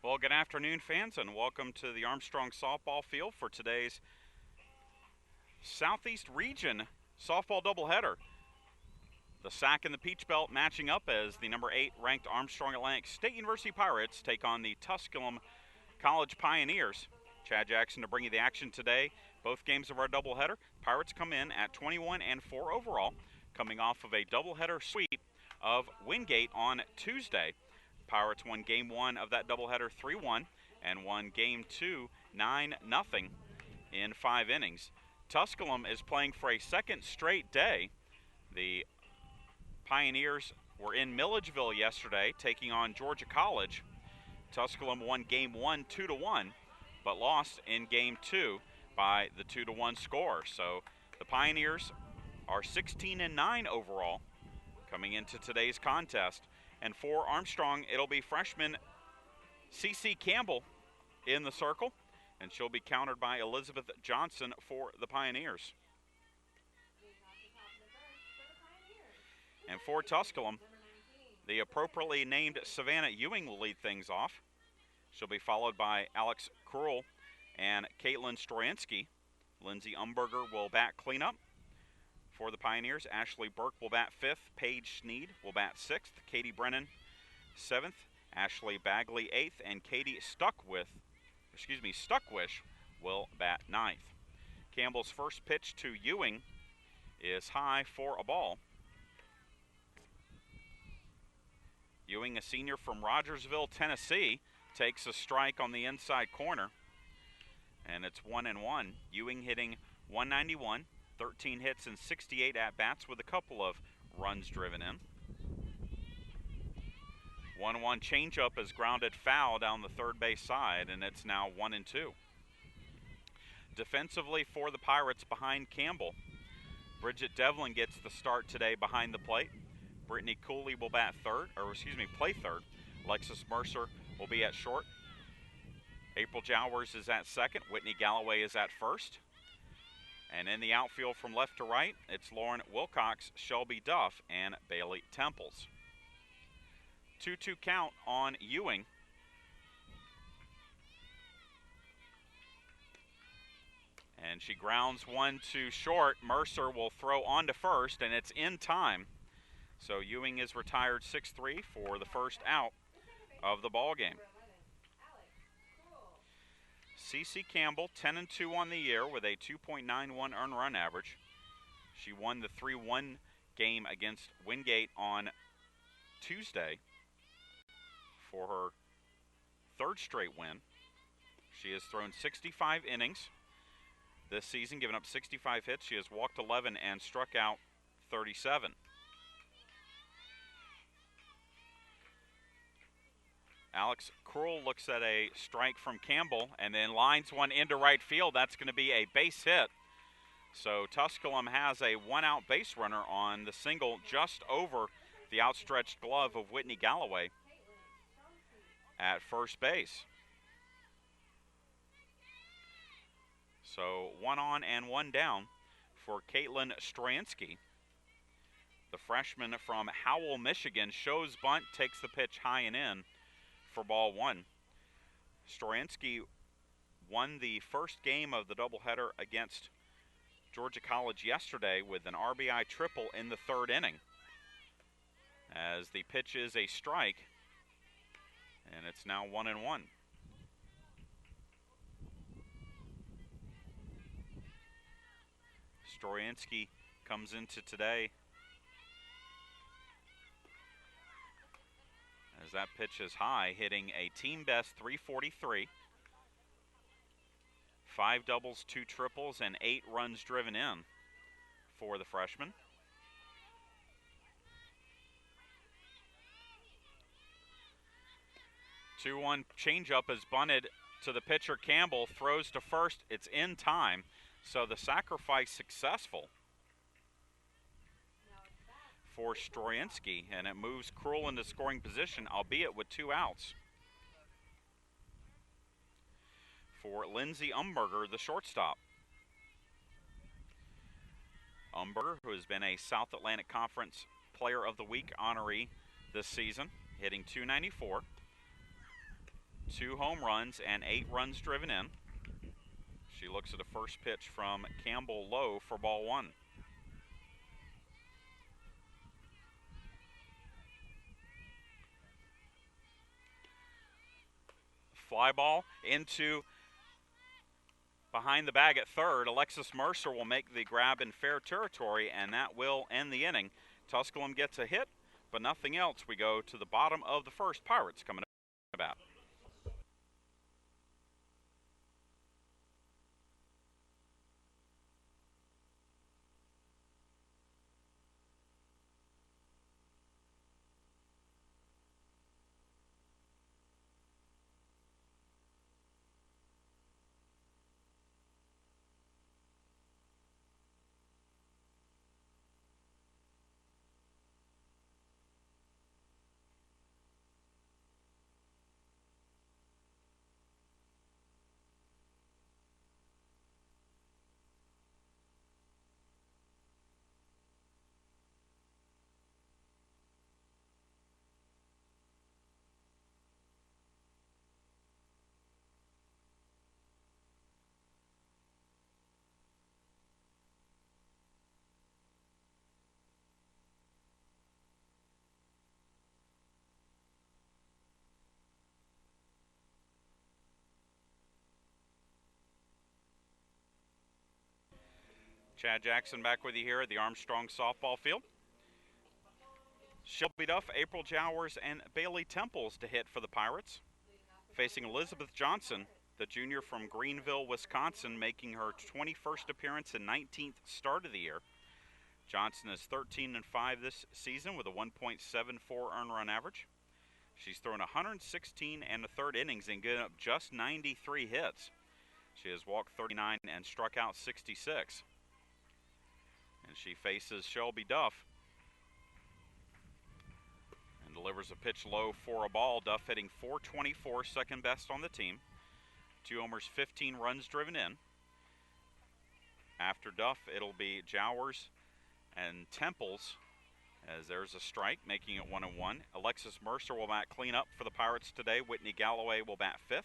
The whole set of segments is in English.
Well, good afternoon, fans, and welcome to the Armstrong Softball Field for today's Southeast Region softball doubleheader. The SAC and the Peach Belt matching up as the number 8 ranked Armstrong Atlantic State University Pirates take on the Tusculum College Pioneers. Chad Jackson to bring you the action today. Both games of our doubleheader. Pirates come in at 21-4 overall, coming off of a doubleheader sweep of Wingate on Tuesday. Pirates won Game 1 of that doubleheader 3-1 and won Game 2 9-0 in 5 innings. Tusculum is playing for a second straight day. The Pioneers were in Milledgeville yesterday taking on Georgia College. Tusculum won Game 1 2-1, but lost in Game 2 by the 2-1 score. So the Pioneers are 16-9 overall coming into today's contest. And for Armstrong, it'll be freshman C.C. Campbell in the circle, and she'll be countered by Elizabeth Johnson for the Pioneers. And for Tusculum, the appropriately named Savannah Ewing will lead things off. She'll be followed by Alex Krull and Caitlin Stroyansky. Lindsay Umberger will bat cleanup. For the Pioneers, Ashley Burke will bat 5th, Paige Sneed will bat 6th, Katie Brennan 7th, Ashley Bagley 8th, and Katie Stuckwish will bat 9th. Campbell's first pitch to Ewing is high for a ball. Ewing, a senior from Rogersville, Tennessee, takes a strike on the inside corner, and it's 1-1. Ewing hitting .191. 13 hits and 68 at-bats with a couple of runs driven in. 1-1 changeup is grounded foul down the third base side, and it's now 1-2. Defensively for the Pirates behind Campbell, Bridget Devlin gets the start today behind the plate. Brittany Cooley will play third. Alexis Mercer will be at short. April Jowers is at second. Whitney Galloway is at first. And in the outfield from left to right, it's Lauren Wilcox, Shelby Duff, and Bailey Temples. 2-2 count on Ewing. And she grounds one to short. Mercer will throw on to first, and it's in time. So Ewing is retired 6-3 for the first out of the ball game. C.C. Campbell, 10-2 on the year with a 2.91 earned run average. She won the 3-1 game against Wingate on Tuesday for her third straight win. She has thrown 65 innings this season, given up 65 hits. She has walked 11 and struck out 37. Alex Krull looks at a strike from Campbell and then lines one into right field. That's going to be a base hit. So Tusculum has a one-out base runner on the single just over the outstretched glove of Whitney Galloway at first base. So 1 on and 1 down for Caitlin Stroyansky. The freshman from Howell, Michigan, shows bunt, takes the pitch high and in for ball 1. Stroyansky won the first game of the doubleheader against Georgia College yesterday with an RBI triple in the third inning. As the pitch is a strike, and it's now 1-1. Stroyansky comes into today as that pitch is high, hitting a team best .343. 5 doubles, 2 triples, and 8 runs driven in for the freshman. The 2-1 changeup is bunted to the pitcher Campbell, throws to first. It's in time, so the sacrifice successful for Stroyansky, and it moves Krull into scoring position, albeit with 2 outs. For Lindsay Umberger, the shortstop. Umberger, who has been a South Atlantic Conference Player of the Week honoree this season, hitting .294. 2 home runs and 8 runs driven in. She looks at a first pitch from Campbell low for ball 1. Fly ball into behind the bag at third. Alexis Mercer will make the grab in fair territory, and that will end the inning. Tusculum gets a hit, but nothing else. We go to the bottom of the first. Pirates coming about. Chad Jackson back with you here at the Armstrong Softball Field. Shelby Duff, April Jowers, and Bailey Temples to hit for the Pirates. Facing Elizabeth Johnson, the junior from Greenville, Wisconsin, making her 21st appearance and 19th start of the year. Johnson is 13-5 this season with a 1.74 earned run average. She's thrown 116 and a third innings and given up just 93 hits. She has walked 39 and struck out 66. And she faces Shelby Duff and delivers a pitch low for a ball. Duff hitting .424, second best on the team. 2 homers, 15 runs driven in. After Duff, it'll be Jowers and Temples, as there's a strike, making it 1-1. Alexis Mercer will bat cleanup for the Pirates today. Whitney Galloway will bat 5th.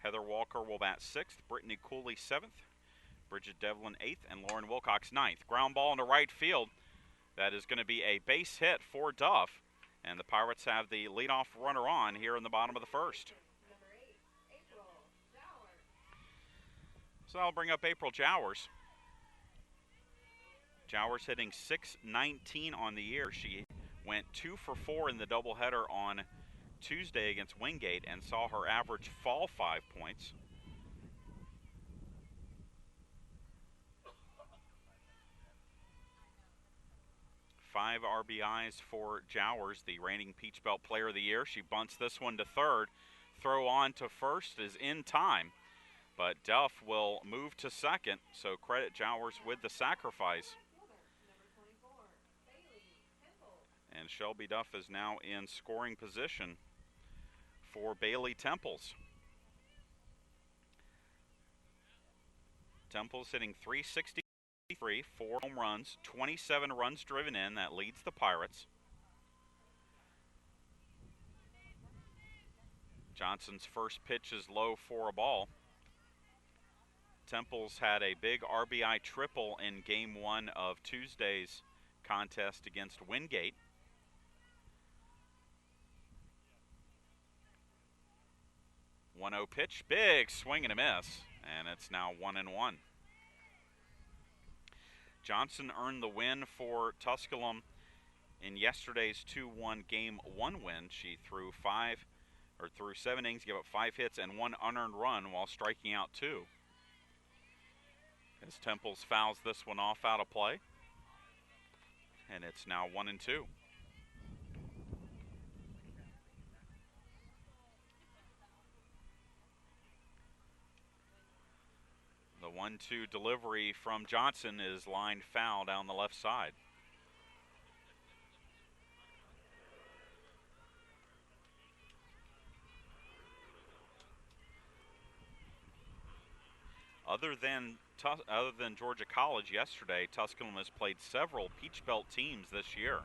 Heather Walker will bat 6th. Brittany Cooley 7th. Bridget Devlin 8th, and Lauren Wilcox 9th. Ground ball into right field. That is going to be a base hit for Duff, and the Pirates have the leadoff runner on here in the bottom of the first. So I'll bring up April Jowers. Jowers hitting .619 on the year. She went 2 for 4 in the doubleheader on Tuesday against Wingate and saw her average fall 5 points. 5 RBIs for Jowers, the reigning Peach Belt Player of the Year. She bunts this one to third. Throw on to first is in time, but Duff will move to second, so credit Jowers with the sacrifice. And Shelby Duff is now in scoring position for Bailey Temples. Temples hitting .363, 4 home runs, 27 runs driven in. That leads the Pirates. Johnson's first pitch is low for a ball. Temples had a big RBI triple in Game 1 of Tuesday's contest against Wingate. One-oh pitch, big swing and a miss, and it's now 1-1. Johnson earned the win for Tusculum in yesterday's 2-1 Game 1 win. She threw 7 innings, gave up 5 hits and 1 unearned run while striking out 2. As Temples fouls this one off out of play, and it's now 1-2. The 1-2 delivery from Johnson is lined foul down the left side. Other than Georgia College yesterday, Tusculum has played several Peach Belt teams this year.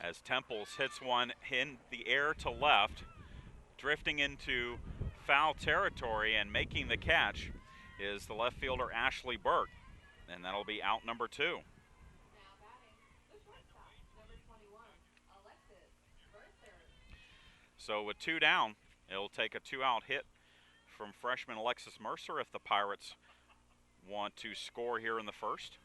As Temples hits one in the air to left, Drifting into foul territory and making the catch is the left fielder Ashley Burke, and that'll be out number 2. So with 2 down, it'll take a 2-out hit from freshman Alexis Mercer if the Pirates want to score here in the first.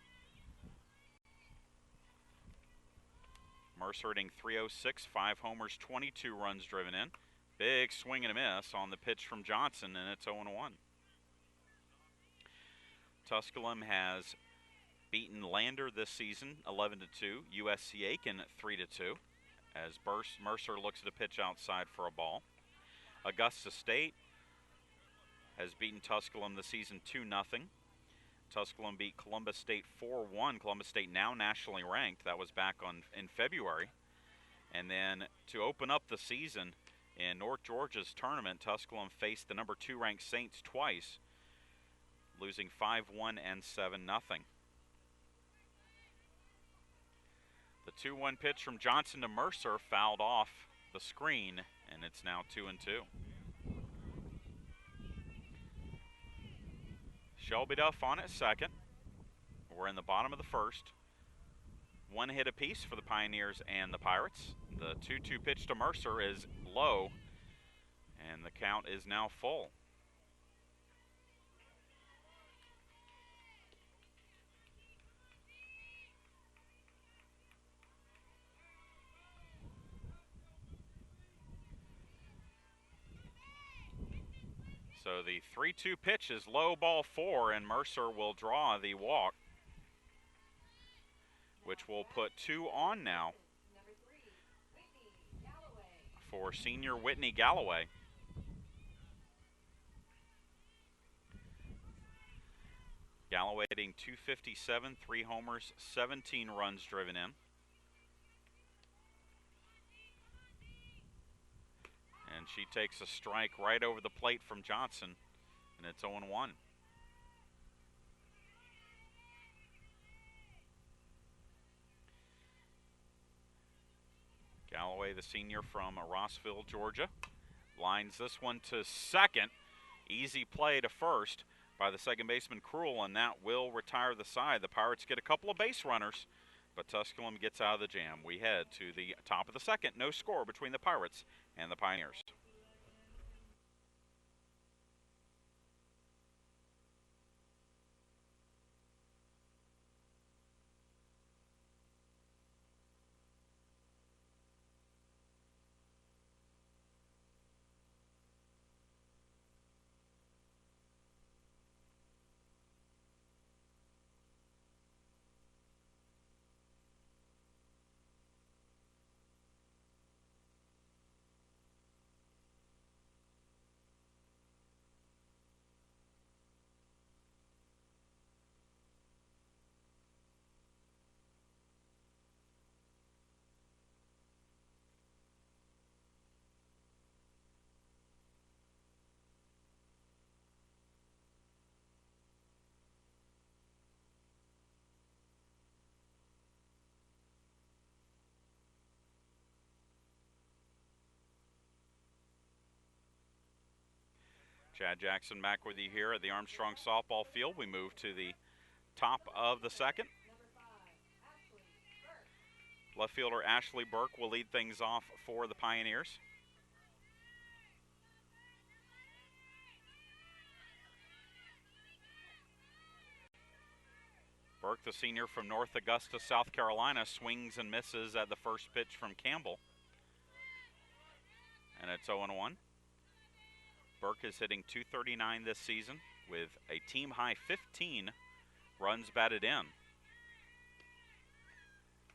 Mercer hitting .306, 5 homers, 22 runs driven in. Big swing and a miss on the pitch from Johnson, and it's 0-1. Tusculum has beaten Lander this season 11-2, USC Aiken 3-2, as Mercer looks at a pitch outside for a ball. Augusta State has beaten Tusculum this season 2-0. Tusculum beat Columbus State 4-1. Columbus State now nationally ranked. That was back in February. And then to open up the season in North Georgia's tournament, Tusculum faced the number 2 ranked Saints twice, losing 5-1 and 7-0. The 2-1 pitch from Johnson to Mercer fouled off the screen, and it's now 2-2. Shelby Duff on at second. We're in the bottom of the first. 1 hit apiece for the Pioneers and the Pirates. The 2-2 pitch to Mercer is low, and the count is now full. So the 3-2 pitch is low, ball 4, and Mercer will draw the walk, which will put 2 on now for senior Whitney Galloway. Galloway hitting .257, 3 homers, 17 runs driven in. And she takes a strike right over the plate from Johnson, and it's 0-1. Galloway, the senior from Rossville, Georgia, lines this one to second. Easy play to first by the second baseman Cruel, and that will retire the side. The Pirates get a couple of base runners, but Tusculum gets out of the jam. We head to the top of the second. No score between the Pirates and the Pioneers. Chad Jackson back with you here at the Armstrong Softball Field. We move to the top of the second. Left fielder Ashley Burke will lead things off for the Pioneers. Burke, the senior from North Augusta, South Carolina, swings and misses at the first pitch from Campbell. And it's 0-1. Burke is hitting .239 this season with a team-high 15 runs batted in.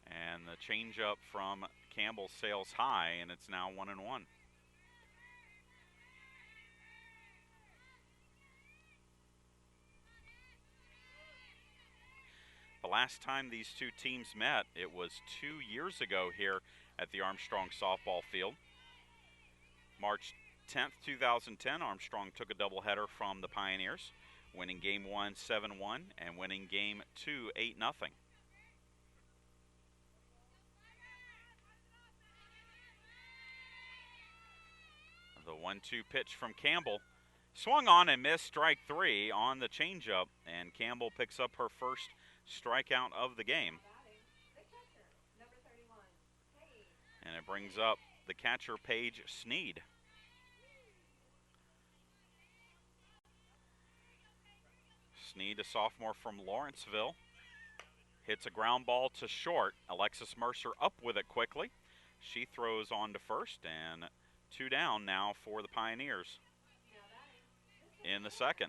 And the changeup from Campbell sails high, and it's now 1-1. The last time these two teams met, it was 2 years ago here at the Armstrong Softball Field. March 10th, 2010, Armstrong took a doubleheader from the Pioneers, winning Game 1 7-1 and winning Game 2 8-0. The 1-2 pitch from Campbell. Swung on and missed strike 3 on the changeup, and Campbell picks up her first strikeout of the game. And it brings up the catcher, Paige Sneed. Sneed, a sophomore from Lawrenceville, hits a ground ball to short. Alexis Mercer up with it quickly. She throws on to first, and 2 down now for the Pioneers in the second.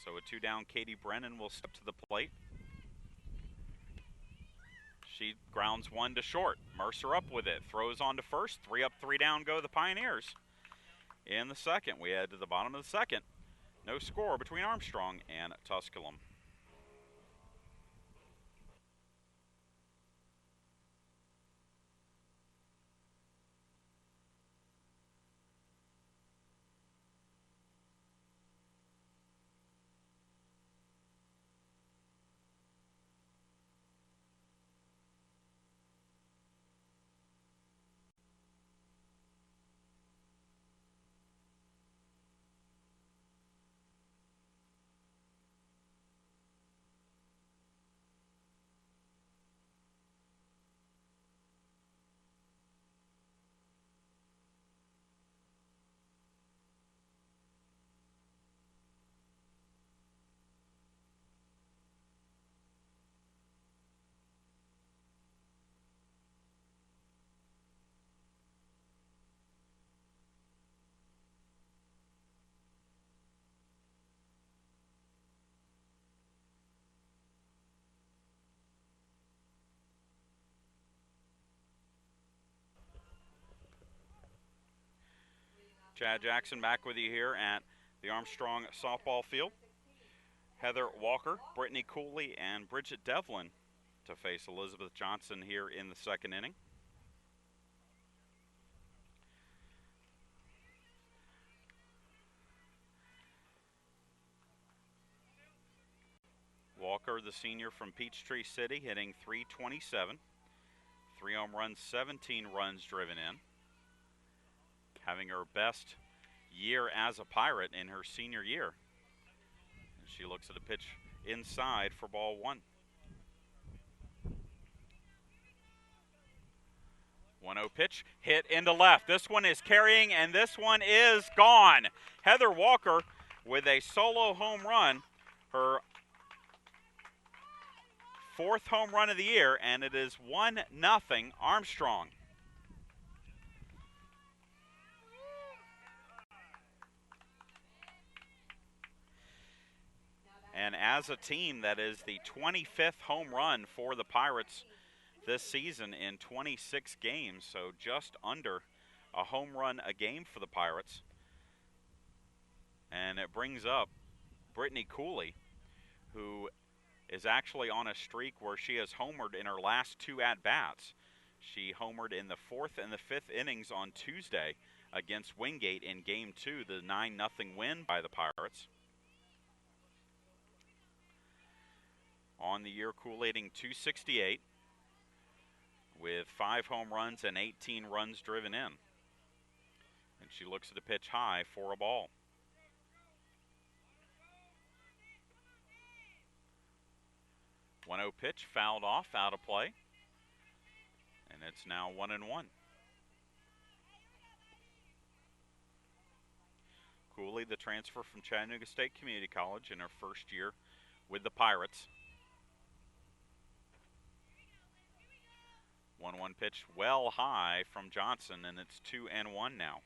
So a 2 down, Katie Brennan will step to the plate. She grounds 1 to short. Mercer up with it, throws on to first. 3 up, 3 down go the Pioneers in the second. We head to the bottom of the second. No score between Armstrong and Tusculum. Chad Jackson back with you here at the Armstrong Softball Field. Heather Walker, Brittany Cooley, and Bridget Devlin to face Elizabeth Johnson here in the second inning. Walker, the senior from Peachtree City, hitting .327. 3 home runs, 17 runs driven in. Having her best year as a Pirate in her senior year. She looks at a pitch inside for ball 1. 1-0 pitch, hit into left. This one is carrying, and this one is gone. Heather Walker with a solo home run, her 4th home run of the year, and it is 1-0 Armstrong. And as a team, that is the 25th home run for the Pirates this season in 26 games, so just under a home run a game for the Pirates. And it brings up Brittany Cooley, who is actually on a streak where she has homered in her last 2 at-bats. She homered in the 4th and the 5th innings on Tuesday against Wingate in Game 2, the 9-0 win by the Pirates. On the year, Cooley hitting .268 with 5 home runs and 18 runs driven in. And she looks at the pitch high for a ball. .1-0 pitch fouled off, out of play. And it's now 1-1. Cooley, the transfer from Chattanooga State Community College in her first year with the Pirates. 1-1 pitch well high from Johnson, and it's 2-1 now.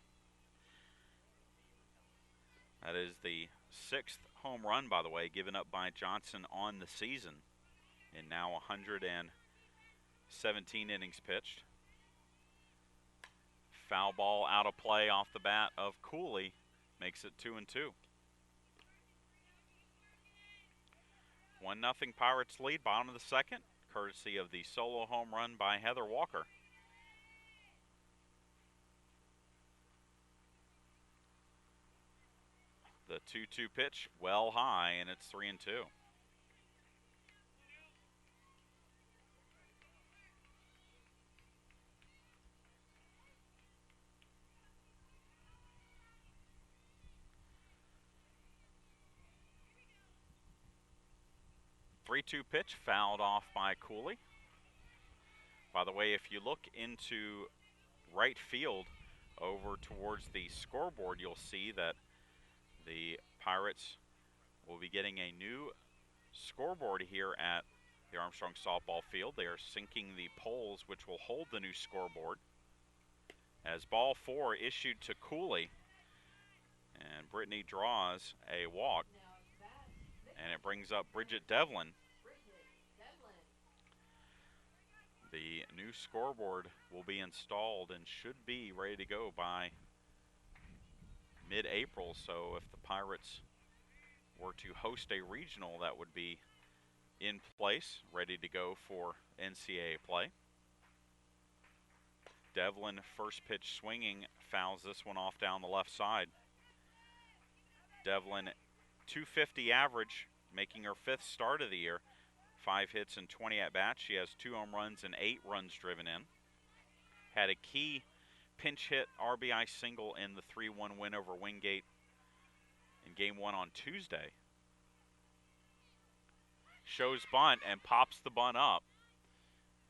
That is the 6th home run, by the way, given up by Johnson on the season in now 117 innings pitched. Foul ball out of play off the bat of Cooley makes it 2-2. 1-0 Pirates lead, bottom of the second, courtesy of the solo home run by Heather Walker. The 2-2 pitch well high, and it's 3-2. 3-2 pitch fouled off by Cooley. By the way, if you look into right field over towards the scoreboard, you'll see that the Pirates will be getting a new scoreboard here at the Armstrong Softball Field. They are sinking the poles which will hold the new scoreboard. As ball 4 issued to Cooley, and Brittany draws a walk, and it brings up Bridget Devlin. The new scoreboard will be installed and should be ready to go by mid-April, so if the Pirates were to host a regional, that would be in place, ready to go for NCAA play. Devlin, first pitch swinging, fouls this one off down the left side. Devlin, .250 average, making her 5th start of the year. 5 hits and 20 at-bats. She has 2 home runs and 8 runs driven in. Had a key pinch hit RBI single in the 3-1 win over Wingate in Game 1 on Tuesday. Shows bunt and pops the bunt up,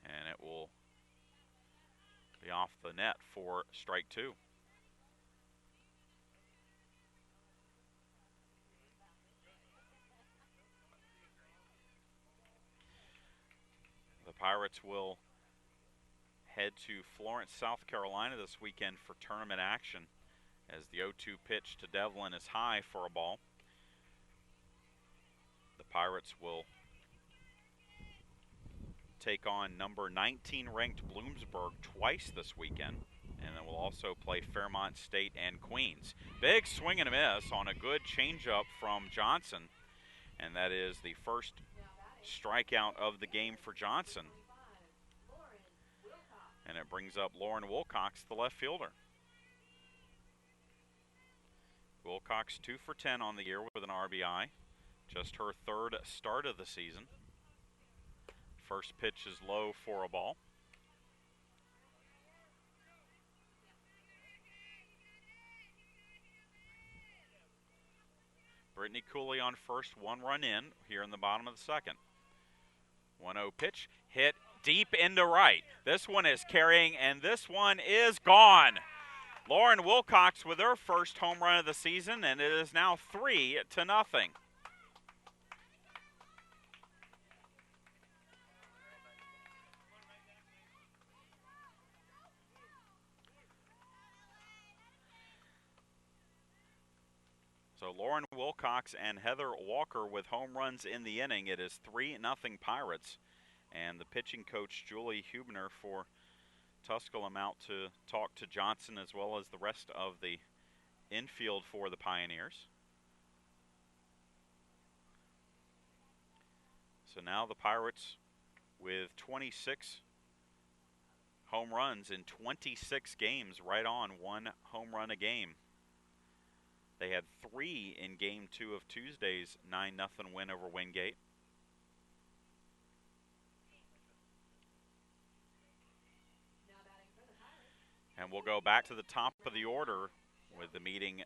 and it will be off the net for strike 2. The Pirates will head to Florence, South Carolina this weekend for tournament action, as the 0-2 pitch to Devlin is high for a ball. The Pirates will take on number 19 ranked Bloomsburg twice this weekend, and then we'll also play Fairmont State and Queens. Big swing and a miss on a good changeup from Johnson, and that is the first strikeout of the game for Johnson. And it brings up Lauren Wilcox, the left fielder. Wilcox 2 for 10 on the year with an RBI. Just her 3rd start of the season. First pitch is low for a ball. Brittany Cooley on first, 1 run in here in the bottom of the second. 1-0 pitch, hit deep into right. This one is carrying, and this one is gone. Lauren Wilcox with her first home run of the season, and it is now 3-0. So Lauren Wilcox and Heather Walker with home runs in the inning. It is 3-0 Pirates. And the pitching coach, Julie Hubner, for Tusculum out to talk to Johnson as well as the rest of the infield for the Pioneers. So now the Pirates with 26 home runs in 26 games, right on 1 home run a game. They had 3 in Game 2 of Tuesday's 9-0 win over Wingate. And we'll go back to the top of the order with the meeting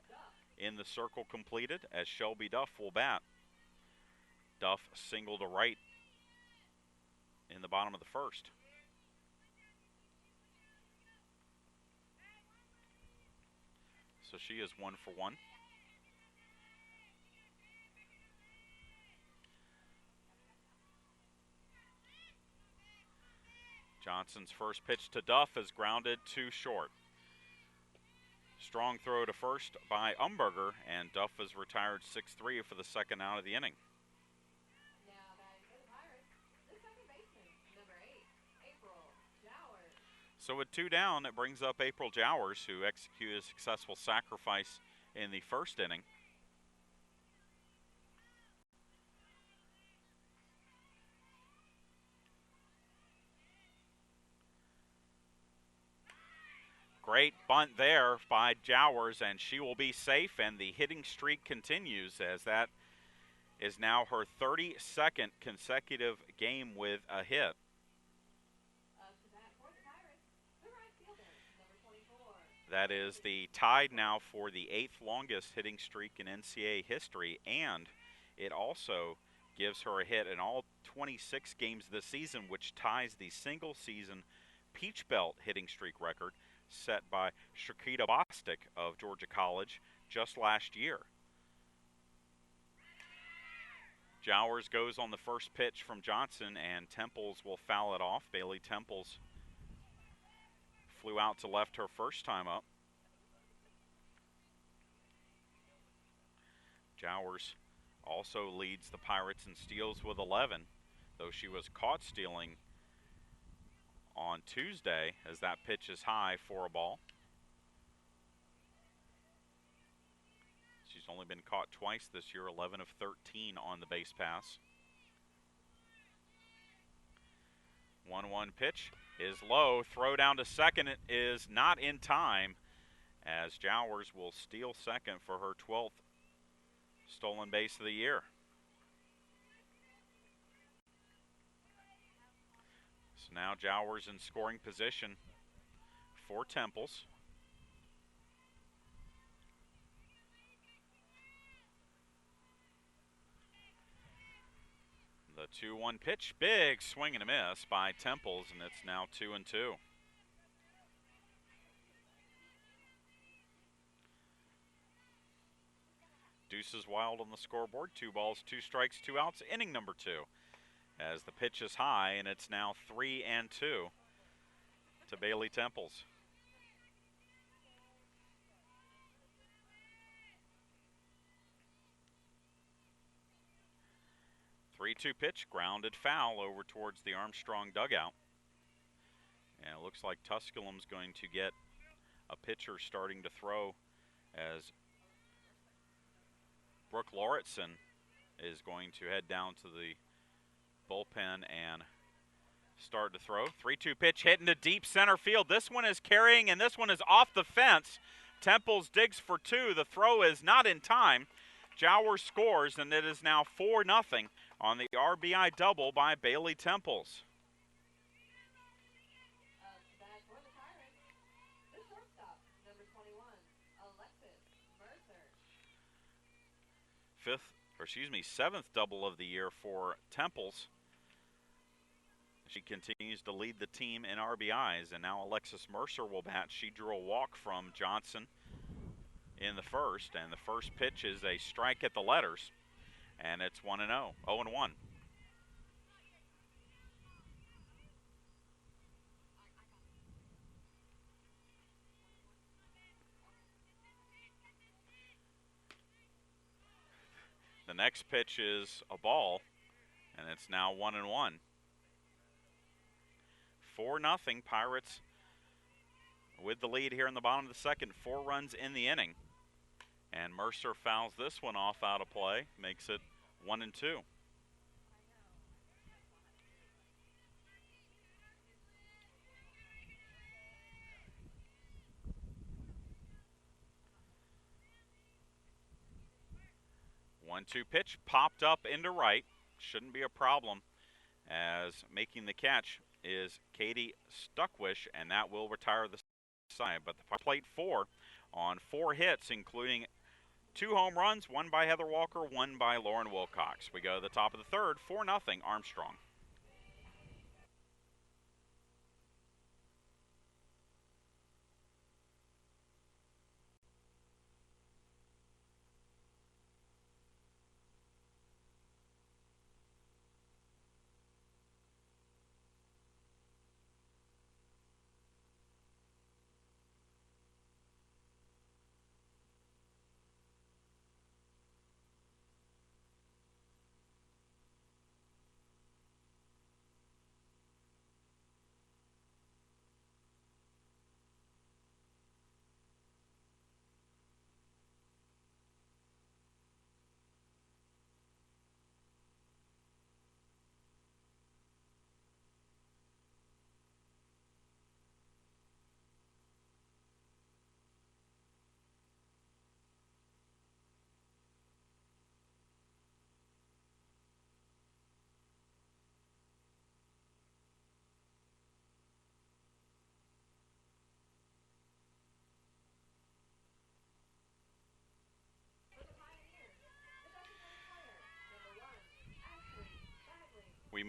in the circle completed as Shelby Duff will bat. Duff single to right in the bottom of the first. So she is 1 for 1. Johnson's first pitch to Duff is grounded too short. Strong throw to first by Umberger, and Duff is retired 6-3 for the second out of the inning. Now batting for the Pirates, the second baseman, number 8, April Jowers. So with 2 down, it brings up April Jowers, who executed a successful sacrifice in the first inning. Great bunt there by Jowers, and she will be safe, and the hitting streak continues, as that is now her 32nd consecutive game with a hit. Up to bat for the Pirates, the right fielder, number 24. That is the tied now for the 8th longest hitting streak in NCAA history, and it also gives her a hit in all 26 games this season, which ties the single-season Peach Belt hitting streak record set by Shakita Bostic of Georgia College just last year. Jowers goes on the first pitch from Johnson, and Temples will foul it off. Bailey Temples flew out to left her first time up. Jowers also leads the Pirates in steals with 11, though she was caught stealing on Tuesday as that pitch is high for a ball. She's only been caught twice this year, 11 of 13 on the base pass. 1-1 pitch is low. Throw down to second. It is not in time as Jowers will steal second for her 12th stolen base of the year. So now Jowers in scoring position for Temples. The 2-1 pitch, big swing and a miss by Temples, and it's now 2-2. Deuces Wild on the scoreboard. 2 balls, 2 strikes, 2 outs. Inning number 2. As the pitch is high, and it's now 3-2 to Bailey Temples. Three-two pitch, grounded foul over towards the Armstrong dugout. And it looks like Tusculum's going to get a pitcher starting to throw as Brooke Lauritsen is going to head down to the bullpen and start to throw. 3-2 pitch hit into deep center field. This one is carrying, and this one is off the fence. Temples digs for 2. The throw is not in time. Jowers scores, and it is now 4-0 on the RBI double by Bailey Temples. Back for the Pirates, the shortstop, number 21, Alexis Mercer. 7th double of the year for Temples. She continues to lead the team in RBIs, and now Alexis Mercer will bat. She drew a walk from Johnson in the first, and the first pitch is a strike at the letters, and it's 1-0, 0-1. The next pitch is a ball, and it's now 1-1. 4-0 Pirates with the lead here in the bottom of the second. 4 runs in the inning. And Mercer fouls this one off out of play, makes it 1-2. One-two pitch popped up into right. Shouldn't be a problem, as making the catch is Katie Stuckwish, and that will retire the side. But the plate 4 on 4 hits, including 2 home runs, 1 by Heather Walker, 1 by Lauren Wilcox. We go to the top of the third, 4-0 Armstrong.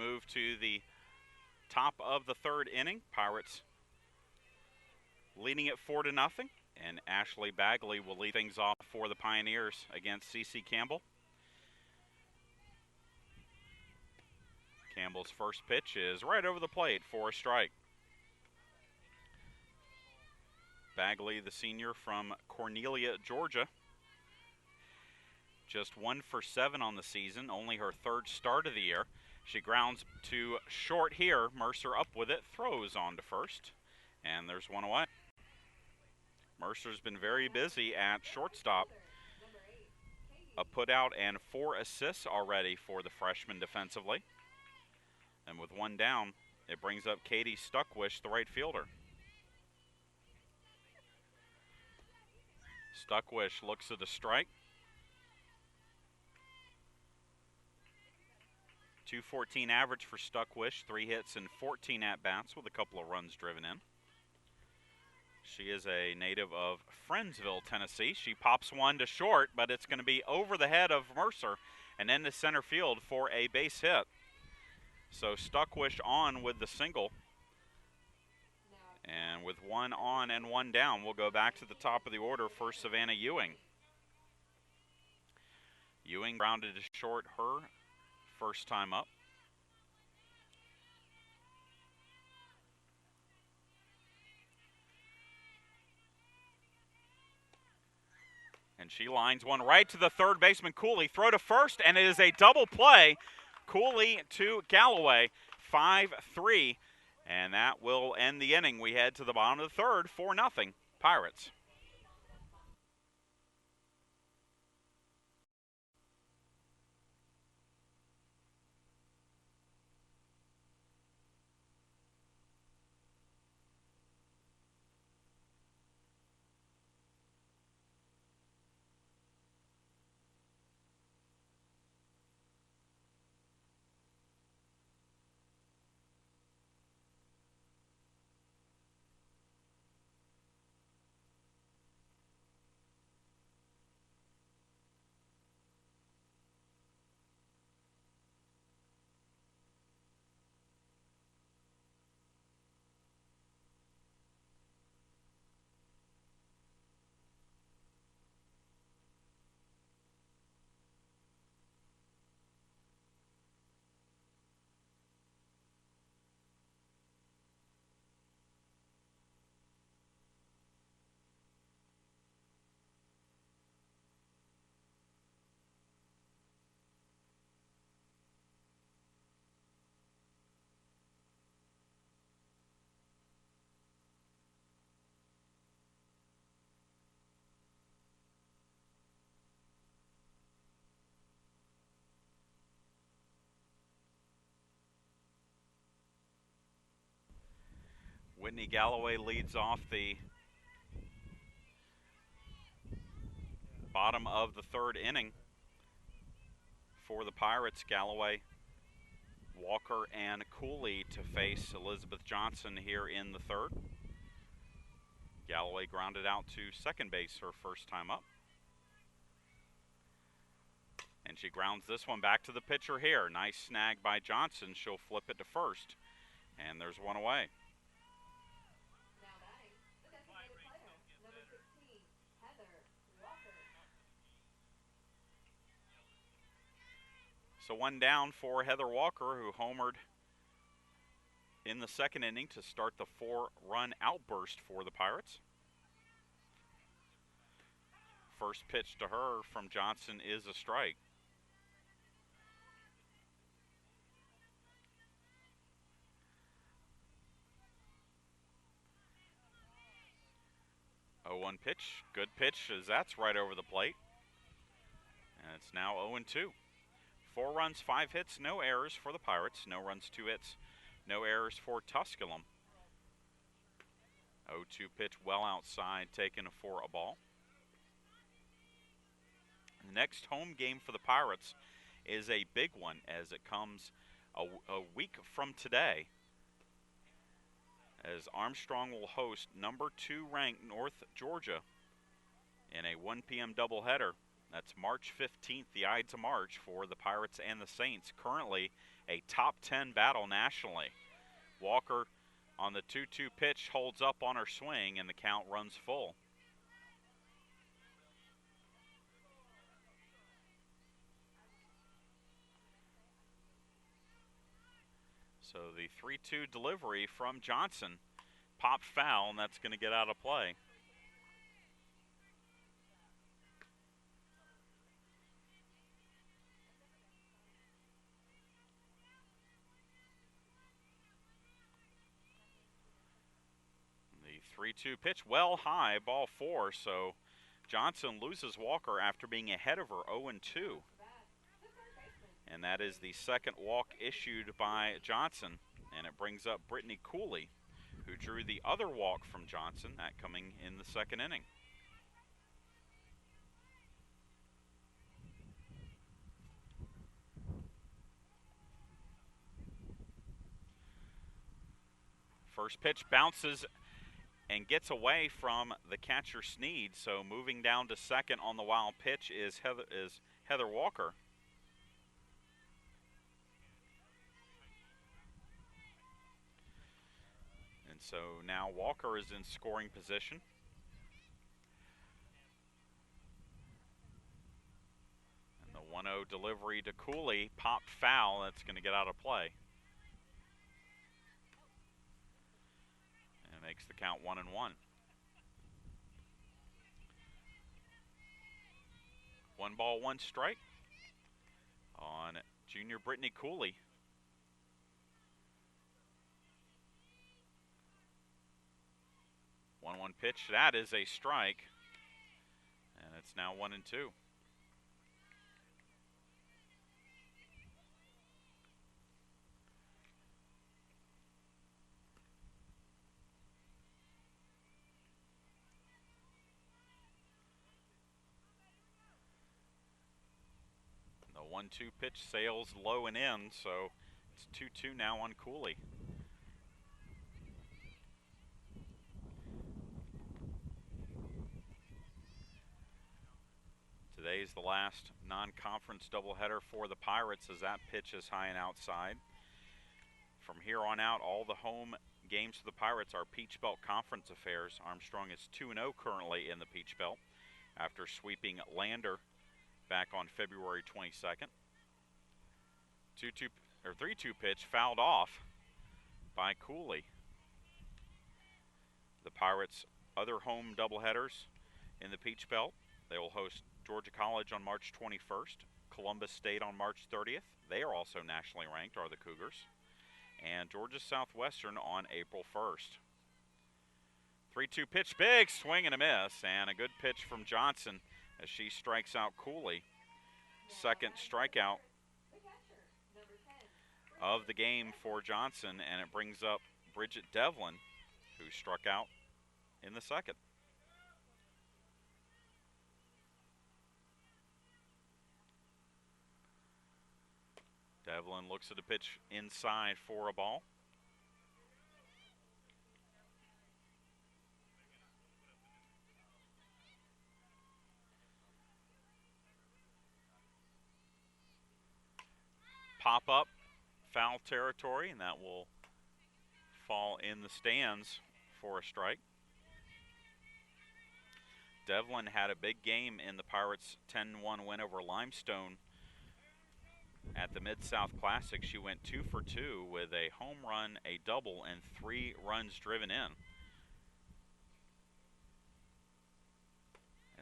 move to the top of the third inning. Pirates leading it 4-0, and Ashley Bagley will lead things off for the Pioneers against C.C. Campbell. Campbell's first pitch is right over the plate for a strike. Bagley, the senior from Cornelia, Georgia, just 1 for 7 on the season, only her third start of the year. She grounds to short here. Mercer up with it, throws on to first, and there's one away. Mercer's been very busy at shortstop. A putout and 4 assists already for the freshman defensively. And with one down, it brings up Katie Stuckwish, the right fielder. Stuckwish looks at the strike. .214 average for Stuckwish, 3 hits and 14 at-bats with a couple of runs driven in. She is a native of Friendsville, Tennessee. She pops one to short, but it's going to be over the head of Mercer and into center field for a base hit. So Stuckwish on with the single. And with one on and one down, we'll go back to the top of the order for Savannah Ewing. Ewing grounded to short her first time up. And she lines one right to the third baseman, Cooley. Throw to first, and it is a double play. Cooley to Galloway, 5-3. And that will end the inning. We head to the bottom of the third, 4-0 Pirates. Whitney Galloway leads off the bottom of the third inning for the Pirates. Galloway, Walker, and Cooley to face Elizabeth Johnson here in the third. Galloway grounded out to second base her first time up. And she grounds this one back to the pitcher here. Nice snag by Johnson. She'll flip it to first. And there's one away. Now batting, the designated player, number 16, Heather Walker. So one down for Heather Walker, who homered in the second inning to start the 4-run outburst for the Pirates. First pitch to her from Johnson is a strike. Oh, 1 pitch, good pitch, as that's right over the plate. And it's now 0-2. 4 runs, 5 hits, no errors for the Pirates. No runs, 2 hits, no errors for Tusculum. 0-2 pitch, well outside, taken for a ball. The next home game for the Pirates is a big one, as it comes a week from today, as Armstrong will host number 2 ranked North Georgia in a 1 p.m. doubleheader. That's March 15th, the Ides of March for the Pirates and the Saints. Currently a top 10 battle nationally. Walker on the 2-2 pitch holds up on her swing, and the count runs full. So the 3-2 delivery from Johnson popped foul, and that's going to get out of play. The 3-2 pitch, well high, ball 4. So Johnson loses Walker after being ahead of her 0-2. And that is the second walk issued by Johnson. And it brings up Brittany Cooley, who drew the other walk from Johnson, that coming in the second inning. First pitch bounces and gets away from the catcher Sneed, so moving down to second on the wild pitch is Heather Walker. And so now Walker is in scoring position. And the 1-0 delivery to Cooley popped foul. That's going to get out of play. And makes the count 1-1. 1 ball, 1 strike on junior Brittany Cooley. One pitch, that is a strike, and it's now 1-2. The 1-2 pitch sails low and in, so it's 2-2 now on Cooley. Today is the last non-conference doubleheader for the Pirates, as that pitch is high and outside. From here on out, all the home games for the Pirates are Peach Belt Conference affairs. Armstrong is 2-0 currently in the Peach Belt after sweeping Lander back on February 22nd. 3-2 pitch fouled off by Cooley. The Pirates' other home doubleheaders in the Peach Belt, they will host Georgia College on March 21st, Columbus State on March 30th. They are also nationally ranked, are the Cougars. And Georgia Southwestern on April 1st. 3-2 pitch, big swing and a miss, and a good pitch from Johnson as she strikes out Cooley. Second strikeout of the game for Johnson, and it brings up Bridget Devlin, who struck out in the second. Devlin looks at the pitch inside for a ball. Pop up, foul territory, and that will fall in the stands for a strike. Devlin had a big game in the Pirates' 10-1 win over Limestone at the Mid-South Classic. She went 2 for 2 with a home run, a double, and 3 runs driven in.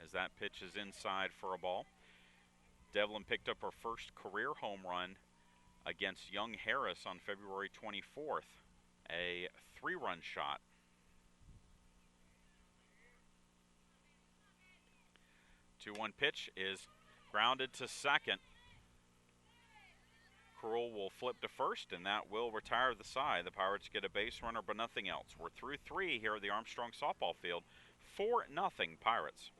As that pitch is inside for a ball. Devlin picked up her first career home run against Young Harris on February 24th, a 3-run shot. The 2-1 pitch is grounded to second. Krull will flip to first, and that will retire the side. The Pirates get a base runner, but nothing else. We're through 3 here at the Armstrong Softball Field. 4-0 Pirates.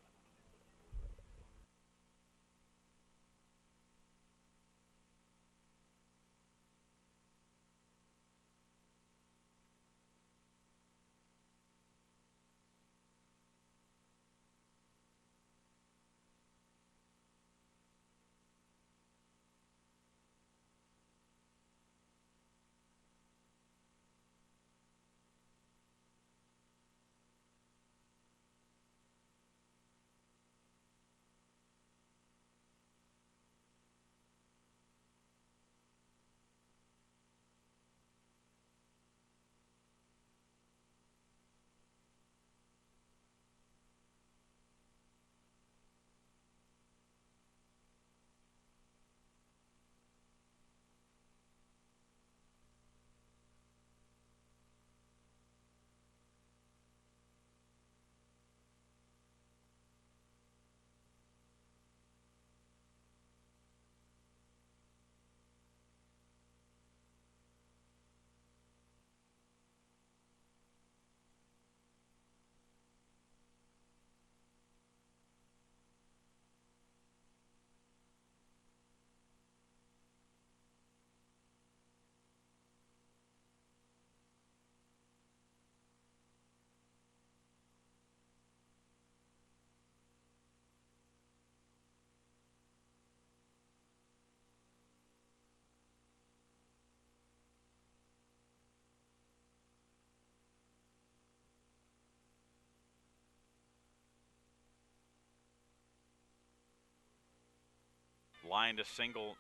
line to single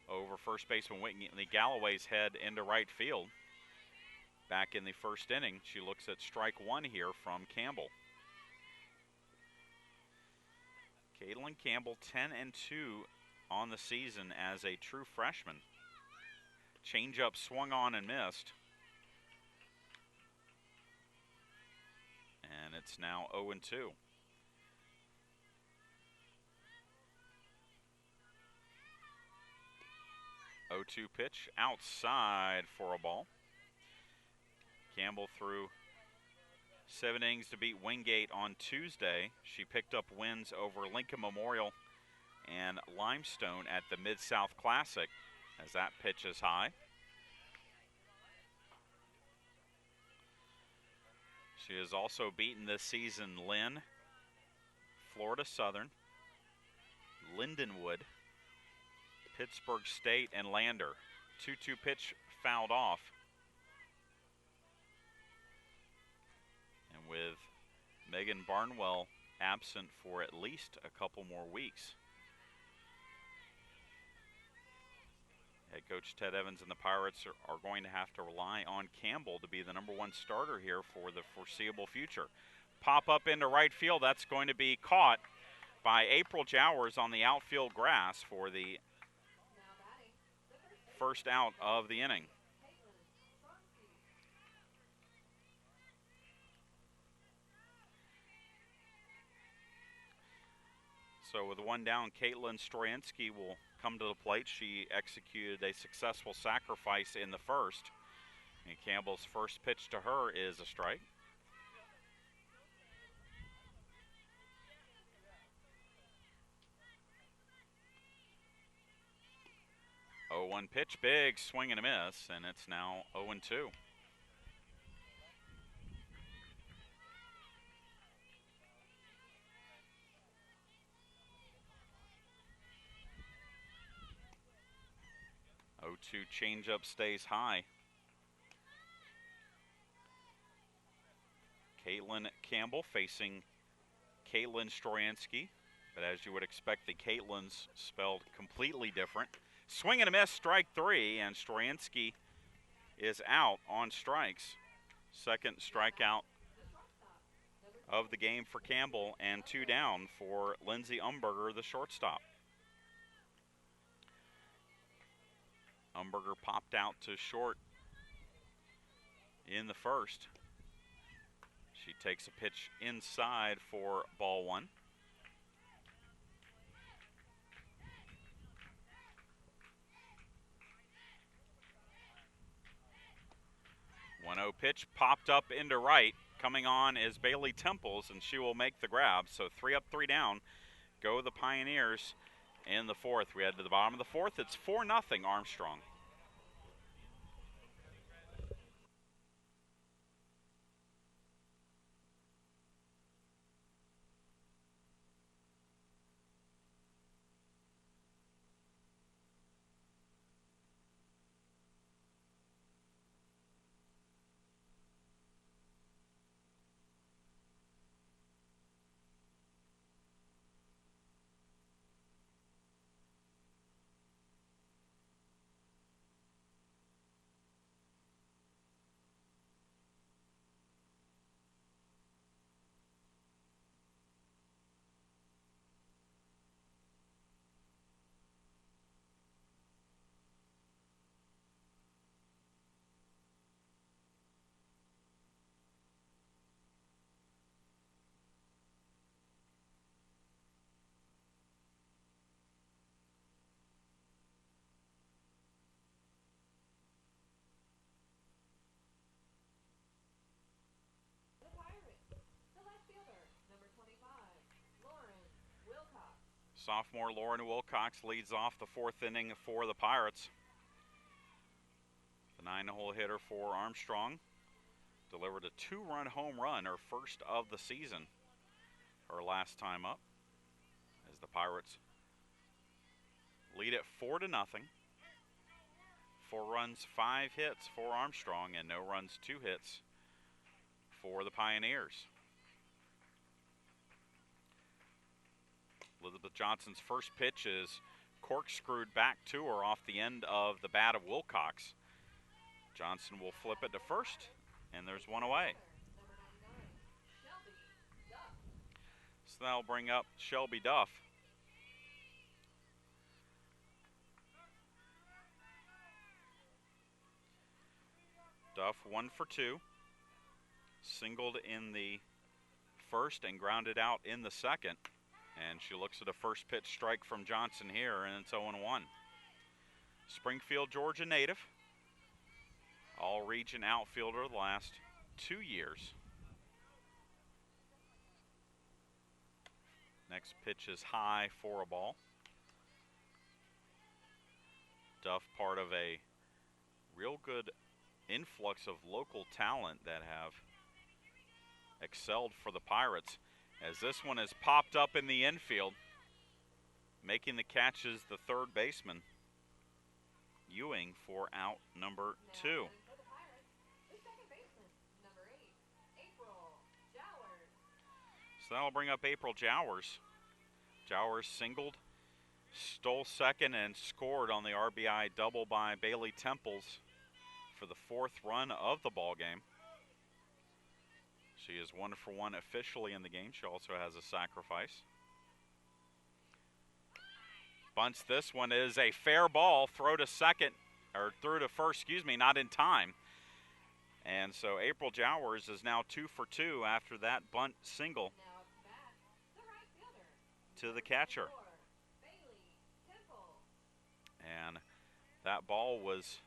over first baseman Whitney Galloway's head into right field. Back in the first inning, she looks at strike one here from Campbell. Caitlin Campbell 10-2 on the season as a true freshman. Changeup swung on and missed. And it's now 0-2. 0-2 pitch outside for a ball. Campbell threw 7 innings to beat Wingate on Tuesday. She picked up wins over Lincoln Memorial and Limestone at the Mid-South Classic as that pitch is high. She has also beaten this season Lynn, Florida Southern, Lindenwood, Pittsburgh State, and Lander. 2-2 pitch fouled off. And with Megan Barnwell absent for at least a couple more weeks, head coach Ted Evans and the Pirates are going to have to rely on Campbell to be the #1 starter here for the foreseeable future. Pop up into right field. That's going to be caught by April Jowers on the outfield grass for the first out of the inning. So with one down, Caitlin Stroyansky will come to the plate. She executed a successful sacrifice in the first. And Campbell's first pitch to her is a strike. Oh, 1 pitch, big swing and a miss, and it's now 0-2. Changeup stays high. Caitlin Campbell facing Caitlin Stroyansky, but as you would expect, the Caitlins spelled completely different. Swing and a miss, strike 3, and Stroyansky is out on strikes. Second strikeout of the game for Campbell, and 2 down for Lindsay Umberger, the shortstop. Umberger popped out to short in the first. She takes a pitch inside for ball 1. One-0 pitch popped up into right. Coming on is Bailey Temples, and she will make the grab. So 3 up, 3 down. Go the Pioneers in the fourth. We head to the bottom of the fourth. It's 4-0 Armstrong. Sophomore Lauren Wilcox leads off the fourth inning for the Pirates. The 9-hole hitter for Armstrong delivered a 2-run home run, her first of the season, her last time up, as the Pirates lead it 4-0. 4 runs, 5 hits for Armstrong, and no runs, 2 hits for the Pioneers. Elizabeth Johnson's first pitch is corkscrewed back to her off the end of the bat of Wilcox. Johnson will flip it to first, and there's one away. So that'll bring up Shelby Duff. Duff 1 for 2. Singled in the first and grounded out in the second. And she looks at a first pitch strike from Johnson here, and it's 0-1. Springfield, Georgia native. All-region outfielder the last 2 years. Next pitch is high for a ball. Duff, part of a real good influx of local talent that have excelled for the Pirates, as this one is popped up in the infield. Making the catch is the third baseman, Ewing, for out number 2. So that'll bring up April Jowers. Jowers singled, stole second, and scored on the RBI double by Bailey Temples for the 4th run of the ball game. She is 1 for 1 officially in the game. She also has a sacrifice. Bunts this one, is a fair ball. Throw to second, or through to first, excuse me, not in time. And so April Jowers is now 2 for 2 after that bunt single to the catcher. And that ball was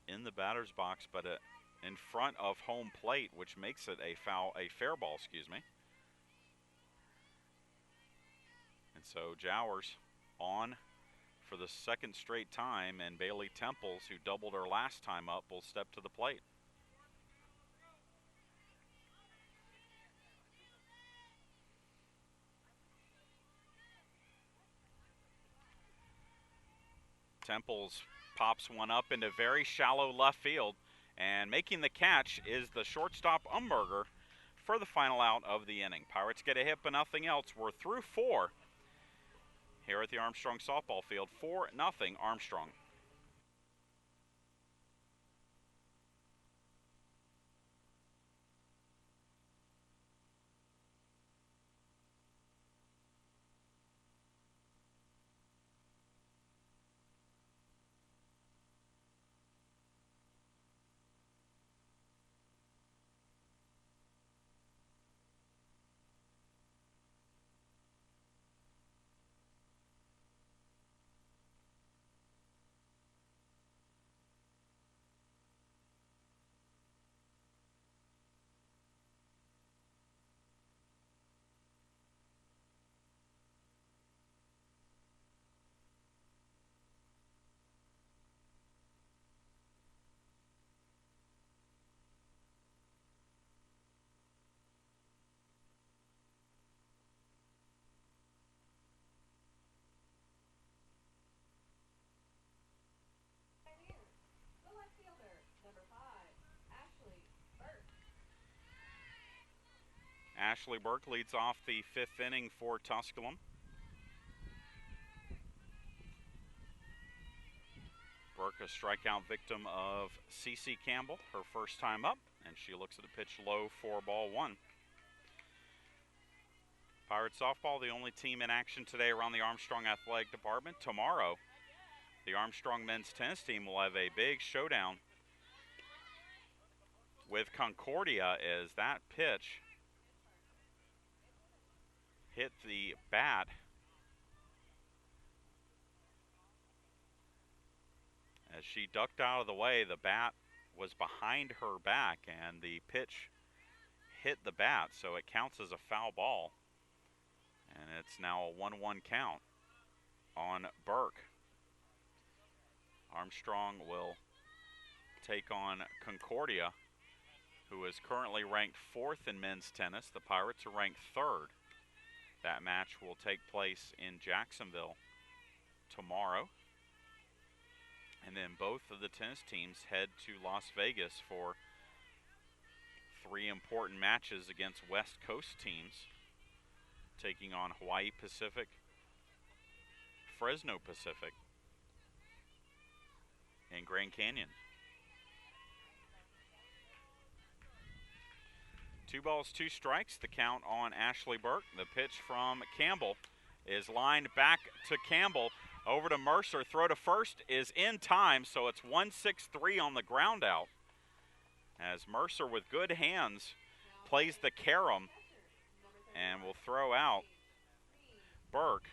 in the batter's box, but in front of home plate, which makes it a fair ball, excuse me. And so Jowers on for the 2nd straight time, and Bailey Temples, who doubled her last time up, will step to the plate. Temples pops one up into very shallow left field, and making the catch is the shortstop Umberger for the final out of the inning. Pirates get a hit but nothing else. We're through 4 here at the Armstrong Softball Field. 4-0 Armstrong. Ashley Burke leads off the 5th inning for Tusculum. Burke, a strikeout victim of Cece Campbell, her first time up, and she looks at a pitch low for ball 1. Pirates softball, the only team in action today around the Armstrong Athletic Department. Tomorrow, the Armstrong men's tennis team will have a big showdown with Concordia, as that pitch hit the bat. As she ducked out of the way, the bat was behind her back, and the pitch hit the bat, so it counts as a foul ball. And it's now a 1-1 count on Burke. Armstrong will take on Concordia, who is currently ranked 4th in men's tennis. The Pirates are ranked 3rd. That match will take place in Jacksonville tomorrow. And then both of the tennis teams head to Las Vegas for 3 important matches against West Coast teams, taking on Hawaii Pacific Fresno Pacific in Grand Canyon. 2 balls, 2 strikes, the count on Ashley Burke. The pitch from Campbell is lined back to Campbell. Over to Mercer, throw to first is in time, so it's 1-6-3 on the ground out. As Mercer with good hands plays the carom and will throw out Burke.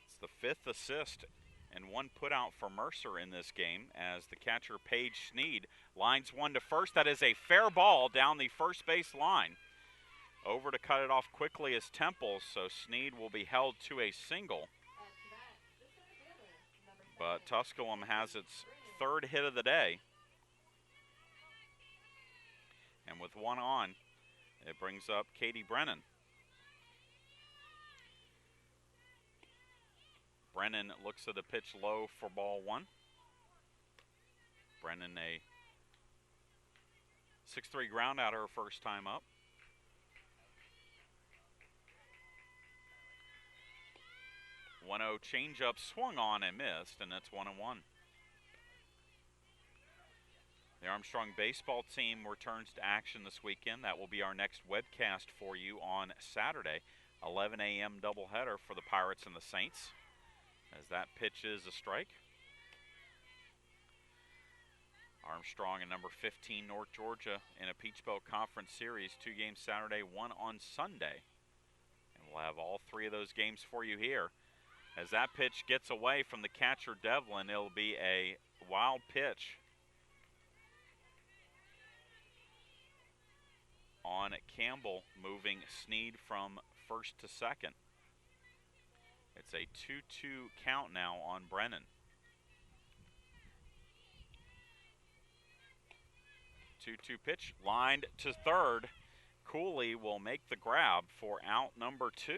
It's the 5th assist and 1 put out for Mercer in this game as the catcher Paige Sneed lines one to first. That is a fair ball down the first base line. Over to cut it off quickly is Temple, so Sneed will be held to a single. But Tusculum has its 3rd hit of the day. And with 1 on, it brings up Katie Brennan. Brennan looks at the pitch low for ball 1. Brennan a 6-3 ground out her first time up. 1-0 changeup swung on and missed, and that's 1-1. The Armstrong baseball team returns to action this weekend. That will be our next webcast for you on Saturday, 11 a.m. doubleheader for the Pirates and the Saints. As that pitch is a strike. Armstrong and number 15 North Georgia in a Peach Belt Conference Series, 2 games Saturday, 1 on Sunday. And we'll have all 3 of those games for you here. As that pitch gets away from the catcher Devlin, it'll be a wild pitch on Campbell, moving Sneed from first to second. It's a 2-2 count now on Brennan. 2-2 pitch, lined to third. Cooley will make the grab for out number 2.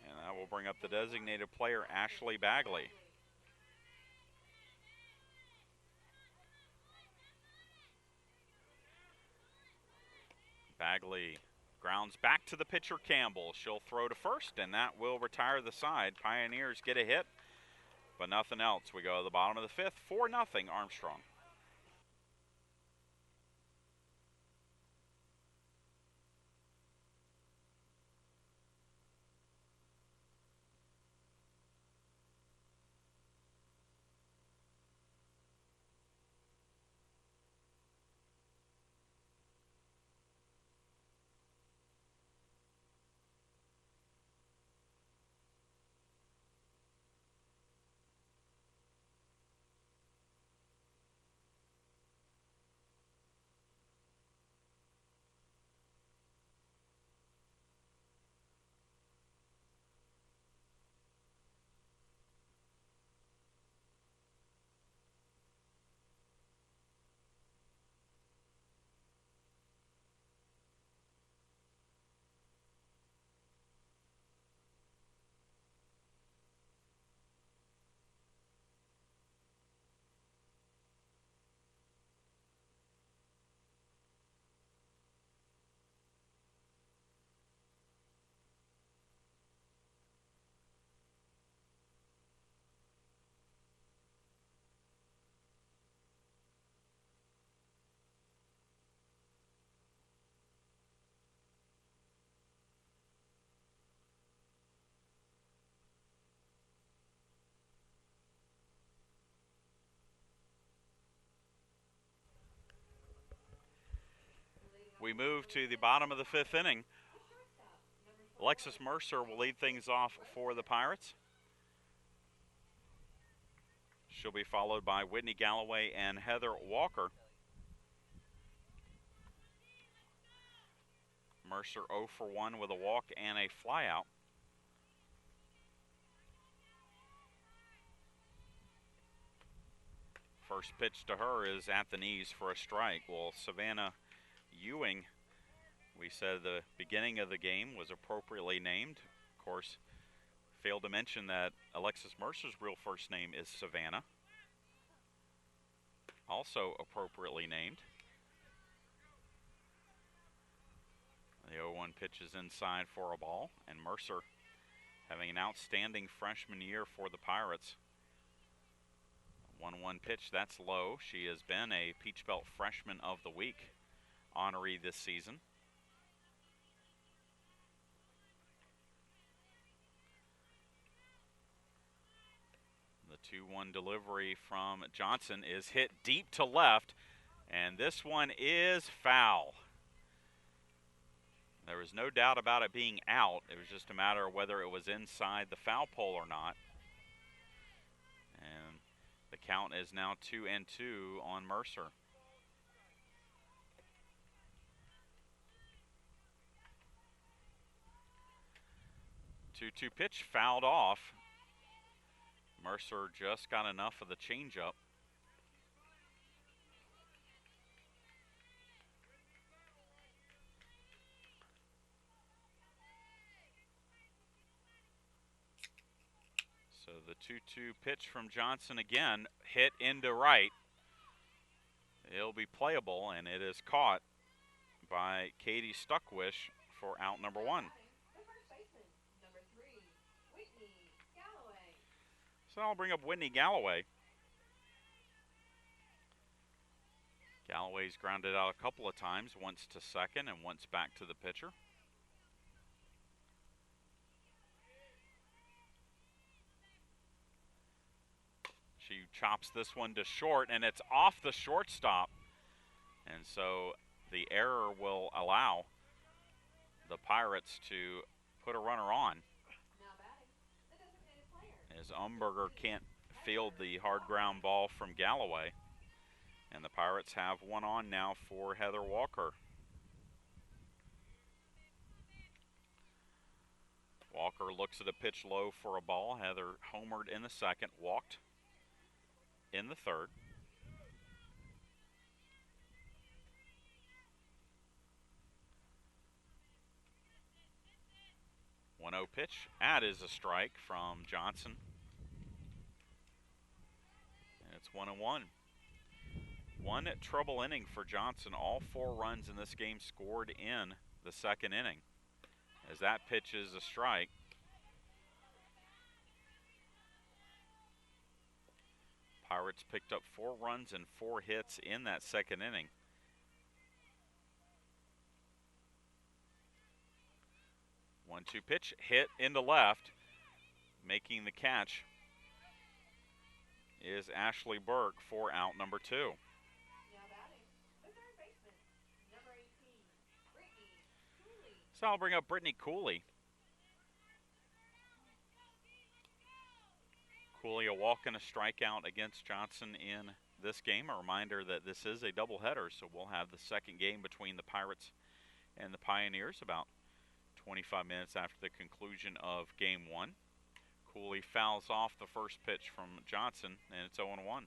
And that will bring up the designated player, Ashley Bagley. Bagley grounds back to the pitcher Campbell. She'll throw to first, and that will retire the side. Pioneers get a hit, but nothing else. We go to the bottom of the 5th, 4-0 Armstrong. We move to the bottom of the 5th inning. Alexis Mercer will lead things off for the Pirates. She'll be followed by Whitney Galloway and Heather Walker. Mercer 0 for 1 with a walk and a flyout. First pitch to her is at the knees for a strike. Well, Savannah Ewing, we said the beginning of the game, was appropriately named. Of course, failed to mention that Alexis Mercer's real first name is Savannah. also appropriately named. The 0-1 pitch is inside for a ball, and Mercer having an outstanding freshman year for the Pirates. 1-1 pitch, that's low. She has been a Peach Belt Freshman of the Week honoree this season. The 2-1 delivery from Johnson is hit deep to left, and this one is foul. There was no doubt about it being out. It was just a matter of whether it was inside the foul pole or not. And the count is now 2-2 on Mercer. 2-2 pitch fouled off. Mercer just got enough of the changeup. So the 2-2 pitch from Johnson again, hit into right. It'll be playable, and it is caught by Katie Stuckwish for out number 1. So I'll bring up Whitney Galloway. Galloway's grounded out a couple of times, once to second and once back to the pitcher. She chops this one to short, and it's off the shortstop. And so the error will allow the Pirates to put a runner on, as Umberger can't field the hard ground ball from Galloway. And the Pirates have one on now for Heather Walker. Walker looks at a pitch low for a ball. Heather homered in the second, walked in the third. One 0 pitch. That is a strike from Johnson. And it's 1-1. One trouble inning for Johnson. All 4 runs in this game scored in the second inning, as that pitch is a strike. Pirates picked up 4 runs and 4 hits in that second inning. One-two pitch, hit into left. Making the catch is Ashley Burke for out number 2. So I'll bring up Brittany Cooley. Cooley a walk and a strikeout against Johnson in this game. A reminder that this is a doubleheader, so we'll have the second game between the Pirates and the Pioneers about 25 minutes after the conclusion of game 1. Cooley fouls off the first pitch from Johnson, and it's 0-1.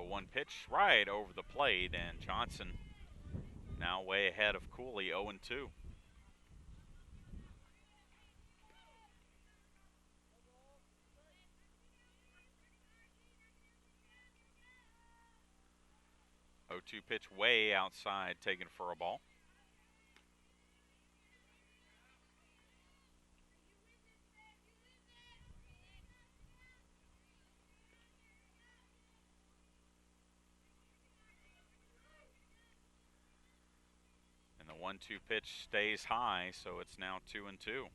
One pitch right over the plate, and Johnson now way ahead of Cooley, 0-2. Oh-2 pitch way outside, taken for a ball. And the 1-2 pitch stays high, so it's now 2-2.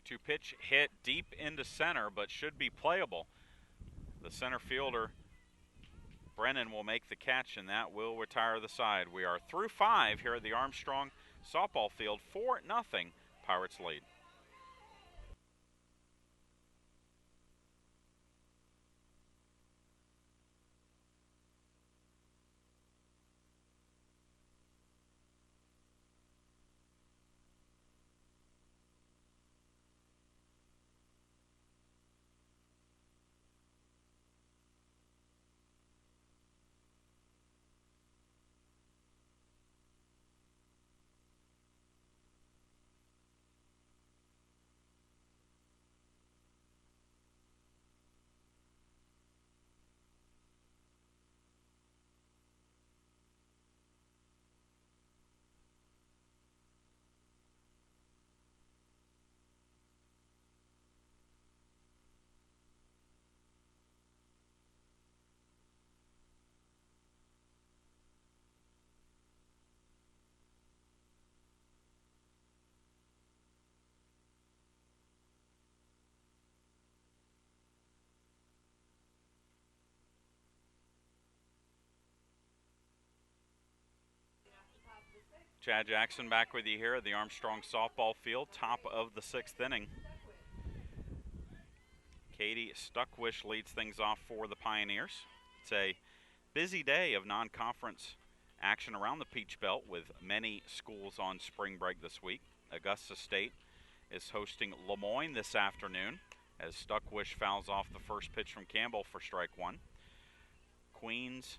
Two pitch hit deep into center, but should be playable. The center fielder, Brennan, will make the catch, and that will retire the side. We are through 5 here at the Armstrong Softball Field. 4-0, Pirates lead. Chad Jackson back with you here at the Armstrong Softball Field, top of the 6th inning. Katie Stuckwish leads things off for the Pioneers. It's a busy day of non-conference action around the Peach Belt with many schools on spring break this week. Augusta State is hosting Lemoyne this afternoon as Stuckwish fouls off the first pitch from Campbell for strike one. Queens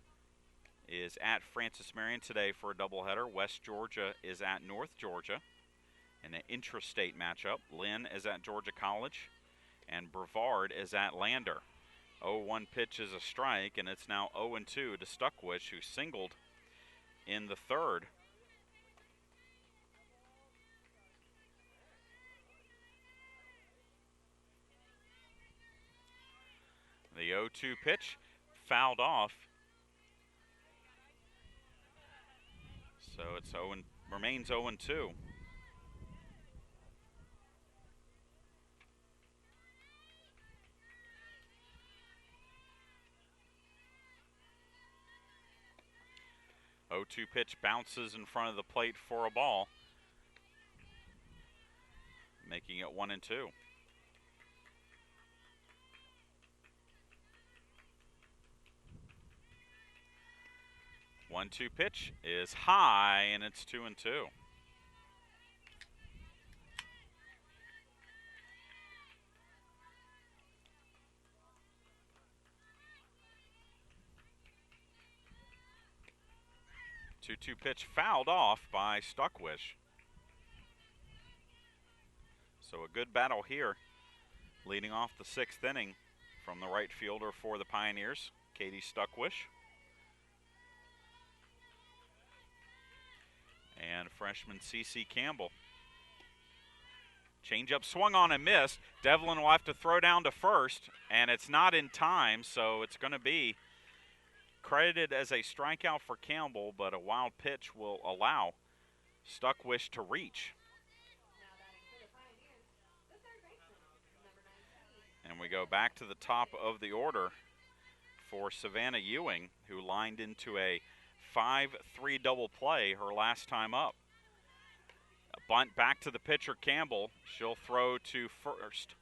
is at Francis Marion today for a doubleheader. West Georgia is at North Georgia in an intrastate matchup. Lynn is at Georgia College, and Brevard is at Lander. 0-1 pitch is a strike, and it's now 0-2 to Stuckwish, who singled in the third. The 0-2 pitch fouled off. So it's remains 0-2. Pitch bounces in front of the plate for a ball, making it 1-2. 1-2 pitch is high, and it's 2-2. Two pitch fouled off by Stuckwish. So a good battle here, leading off the 6th inning from the right fielder for the Pioneers, Katie Stuckwish. And freshman CeCe Campbell. Changeup swung on and missed. Devlin will have to throw down to first, and it's not in time, so it's going to be credited as a strikeout for Campbell, but a wild pitch will allow Stuckwish to reach. And we go back to the top of the order for Savannah Ewing, who lined into a 5-3 double play her last time up. A bunt back to the pitcher Campbell. She'll throw to first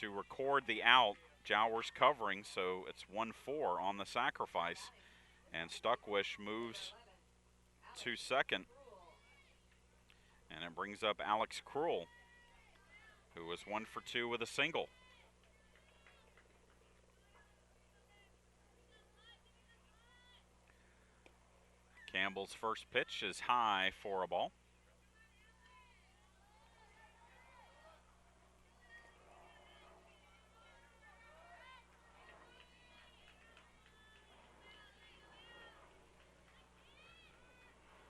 to record the out. Jowers covering, so it's 1-4 on the sacrifice. And Stuckwish moves to second. And it brings up Alex Krull, who was 1 for 2 with a single. Campbell's first pitch is high for a ball.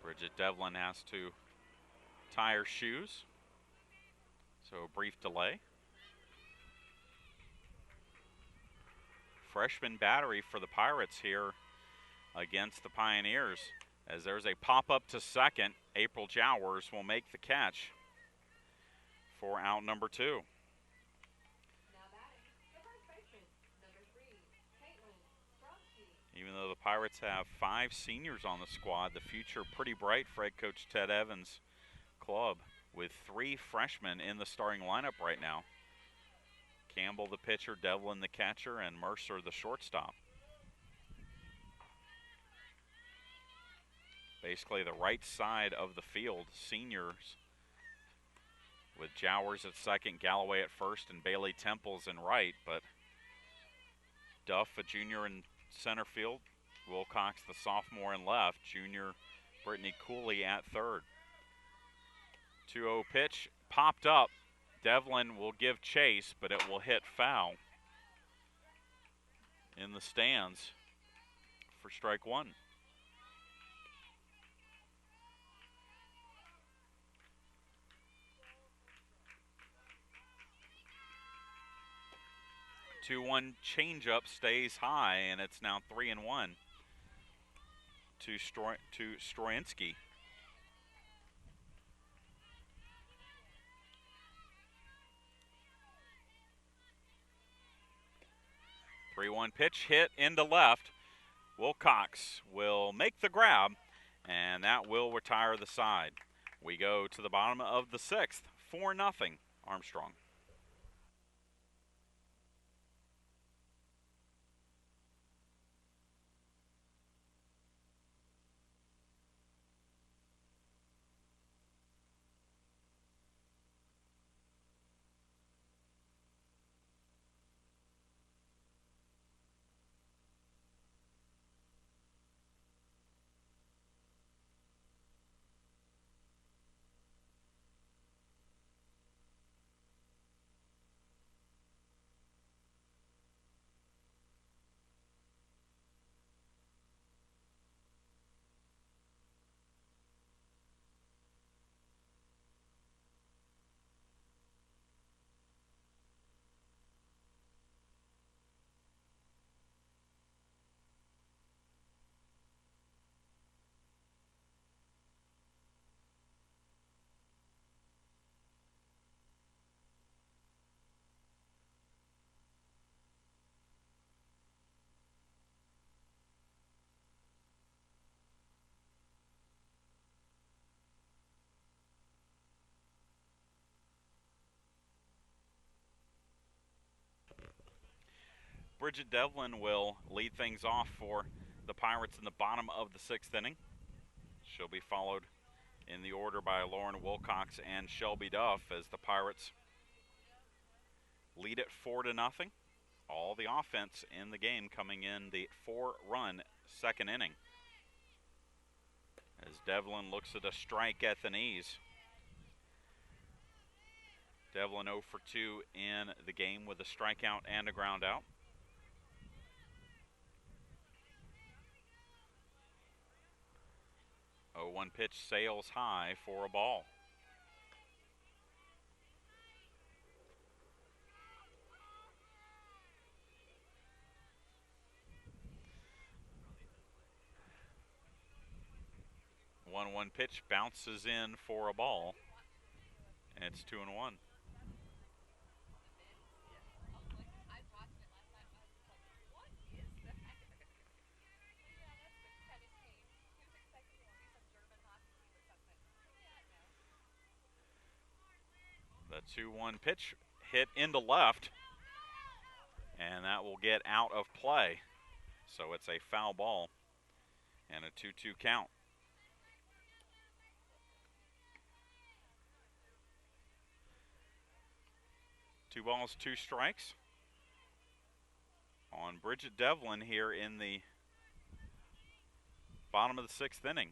Bridget Devlin has to tie her shoes, so a brief delay. Freshman battery for the Pirates here against the Pioneers, as there's a pop-up to second. April Jowers will make the catch for out number 2. Even though the Pirates have 5 seniors on the squad, the future pretty bright for head coach Ted Evans' club, with 3 freshmen in the starting lineup right now. Campbell the pitcher, Devlin the catcher, and Mercer the shortstop. Basically the right side of the field, seniors, with Jowers at second, Galloway at first, and Bailey Temples in right, but Duff, a junior in center field, Wilcox the sophomore in left, junior Brittany Cooley at third. 2-0 pitch popped up. Devlin will give chase, but it will hit foul in the stands for strike one. The 2-1 changeup stays high, and it's now 3-1 to Stroinski. Three-one pitch hit into left. Wilcox will make the grab, and that will retire the side. We go to the bottom of the 6th, 4-0 Armstrong. Bridget Devlin will lead things off for the Pirates in the bottom of the 6th inning. She'll be followed in the order by Lauren Wilcox and Shelby Duff as the Pirates lead it 4-0. All the offense in the game coming in the 4-run 2nd inning. As Devlin looks at a strike at the knees. Devlin 0 for 2 in the game with a strikeout and a ground out. 0-1 pitch sails high for a ball. One pitch bounces in for a ball, and it's 2-1. The 2-1 pitch hit into left, and that will get out of play. So it's a foul ball and a 2-2 count. 2 balls, 2 strikes on Bridget Devlin here in the bottom of the 6th inning.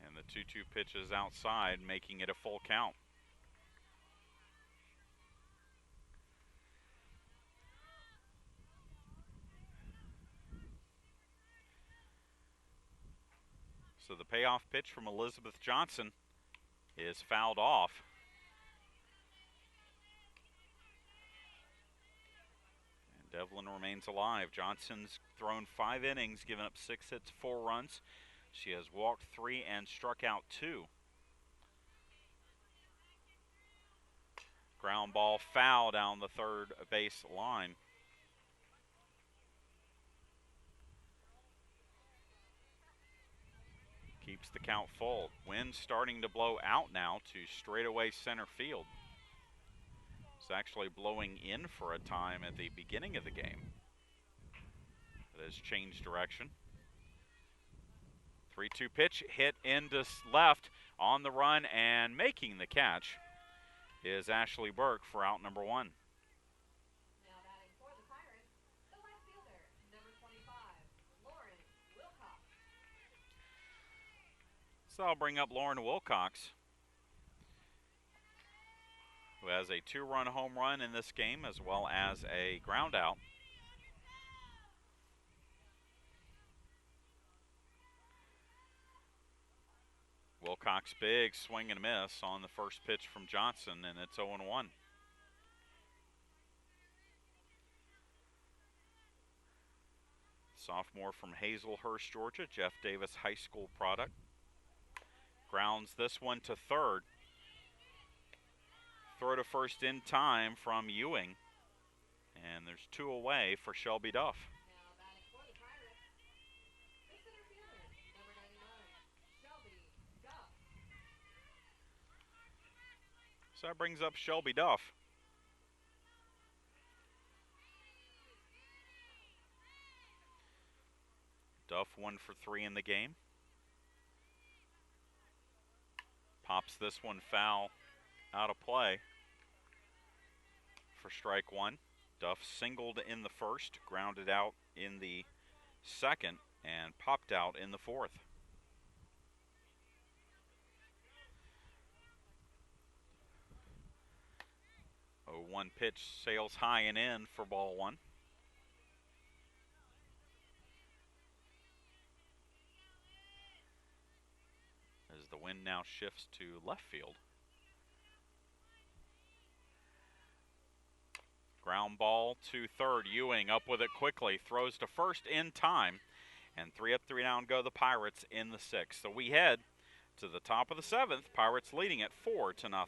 And the 2-2 pitch is outside, making it a full count. So the payoff pitch from Elizabeth Johnson is fouled off. And Devlin remains alive. Johnson's thrown 5 innings, given up 6 hits, 4 runs. She has walked 3 and struck out 2. Ground ball foul down the 3rd base line. Keeps the count full. Wind starting to blow out now to straightaway center field. It's actually blowing in for a time at the beginning of the game. It has changed direction. 3-2 pitch hit into left on the run, and making the catch is Ashley Burke for out number 1. Now batting for the Pirates, the left fielder, number 25, Lauren Wilcox. So I'll bring up Lauren Wilcox, who has a 2-run home run in this game as well as a ground out. Wilcox big swing and miss on the first pitch from Johnson, and it's 0-1. Sophomore from Hazelhurst, Georgia, Jeff Davis High School product. Grounds this one to 3rd. Throw to first in time from Ewing. And there's 2 away for Shelby Duff. Now batting for the Pirates, the center fielder, So that brings up Shelby Duff. Duff 1 for 3 in the game. Pops this one foul out of play for strike one. Duff singled in the first, grounded out in the second, and popped out in the fourth. 0-1 pitch sails high and in for ball one. As the wind now shifts to left field. Ground ball to third. Ewing up with it quickly. Throws to first in time. And 3 up, 3 down go the Pirates in the sixth. So we head to the top of the seventh. Pirates leading it 4-0.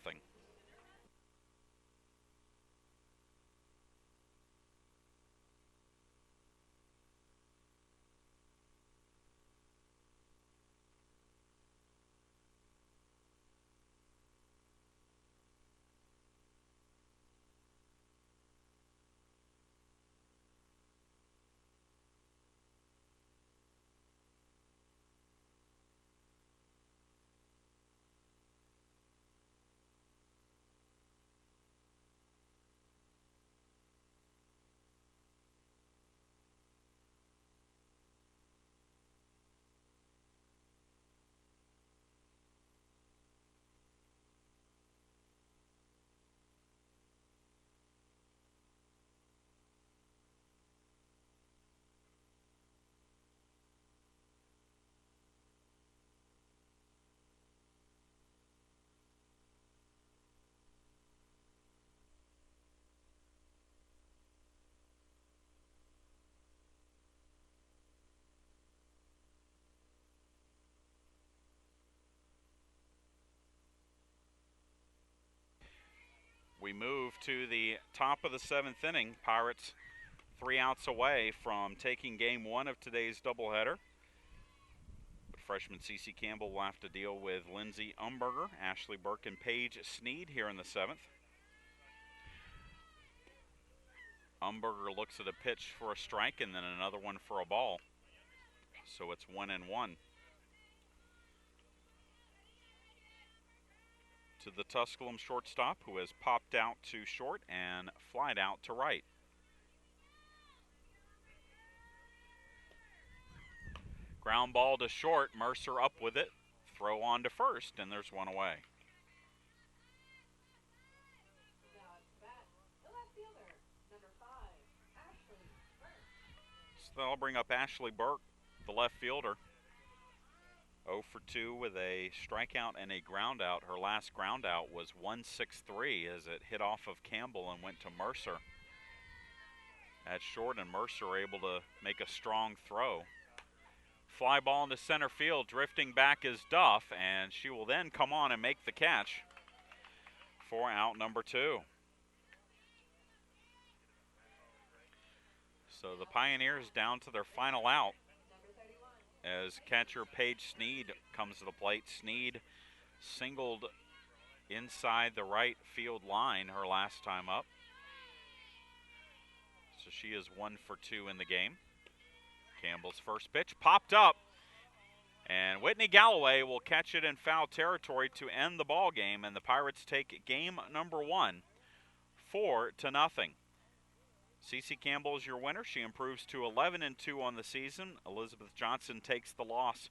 We move to the top of the seventh inning. Pirates 3 outs away from taking game one of today's doubleheader. But freshman CeCe Campbell will have to deal with Lindsay Umberger, Ashley Burke, and Paige Sneed here in the seventh. Umberger looks at a pitch for a strike and then another one for a ball. So it's 1-1. To the Tusculum shortstop, who has popped out to short and flied out to right. Ground ball to short, Mercer up with it. Throw on to first, and there's one away. So that'll bring up Ashley Burke, the left fielder. 0 for 2 with a strikeout and a ground out. Her last ground out was 1-6-3 as it hit off of Campbell and went to Mercer at short, and Mercer able to make a strong throw. Fly ball into center field, drifting back is Duff, and she will then come on and make the catch for out number 2. So the Pioneers down to their final out as catcher Paige Sneed comes to the plate. Sneed singled inside the right field line her last time up. So she is 1 for 2 in the game. Campbell's first pitch popped up, and Whitney Galloway will catch it in foul territory to end the ball game, and the Pirates take game number 1, 4-0. CeCe Campbell is your winner. She improves to 11-2 on the season. Elizabeth Johnson takes the loss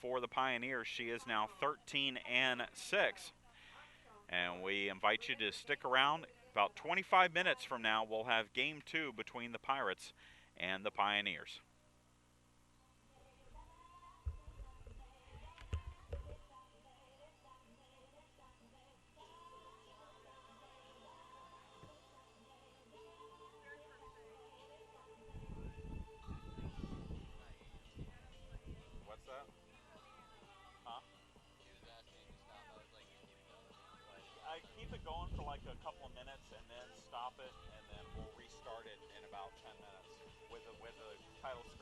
for the Pioneers. She is now 13-6. And we invite you to stick around. About 25 minutes from now, we'll have game 2 between the Pirates and the Pioneers. Going for like a couple of minutes and then stop it, and then we'll restart it in about 10 minutes with the title screen.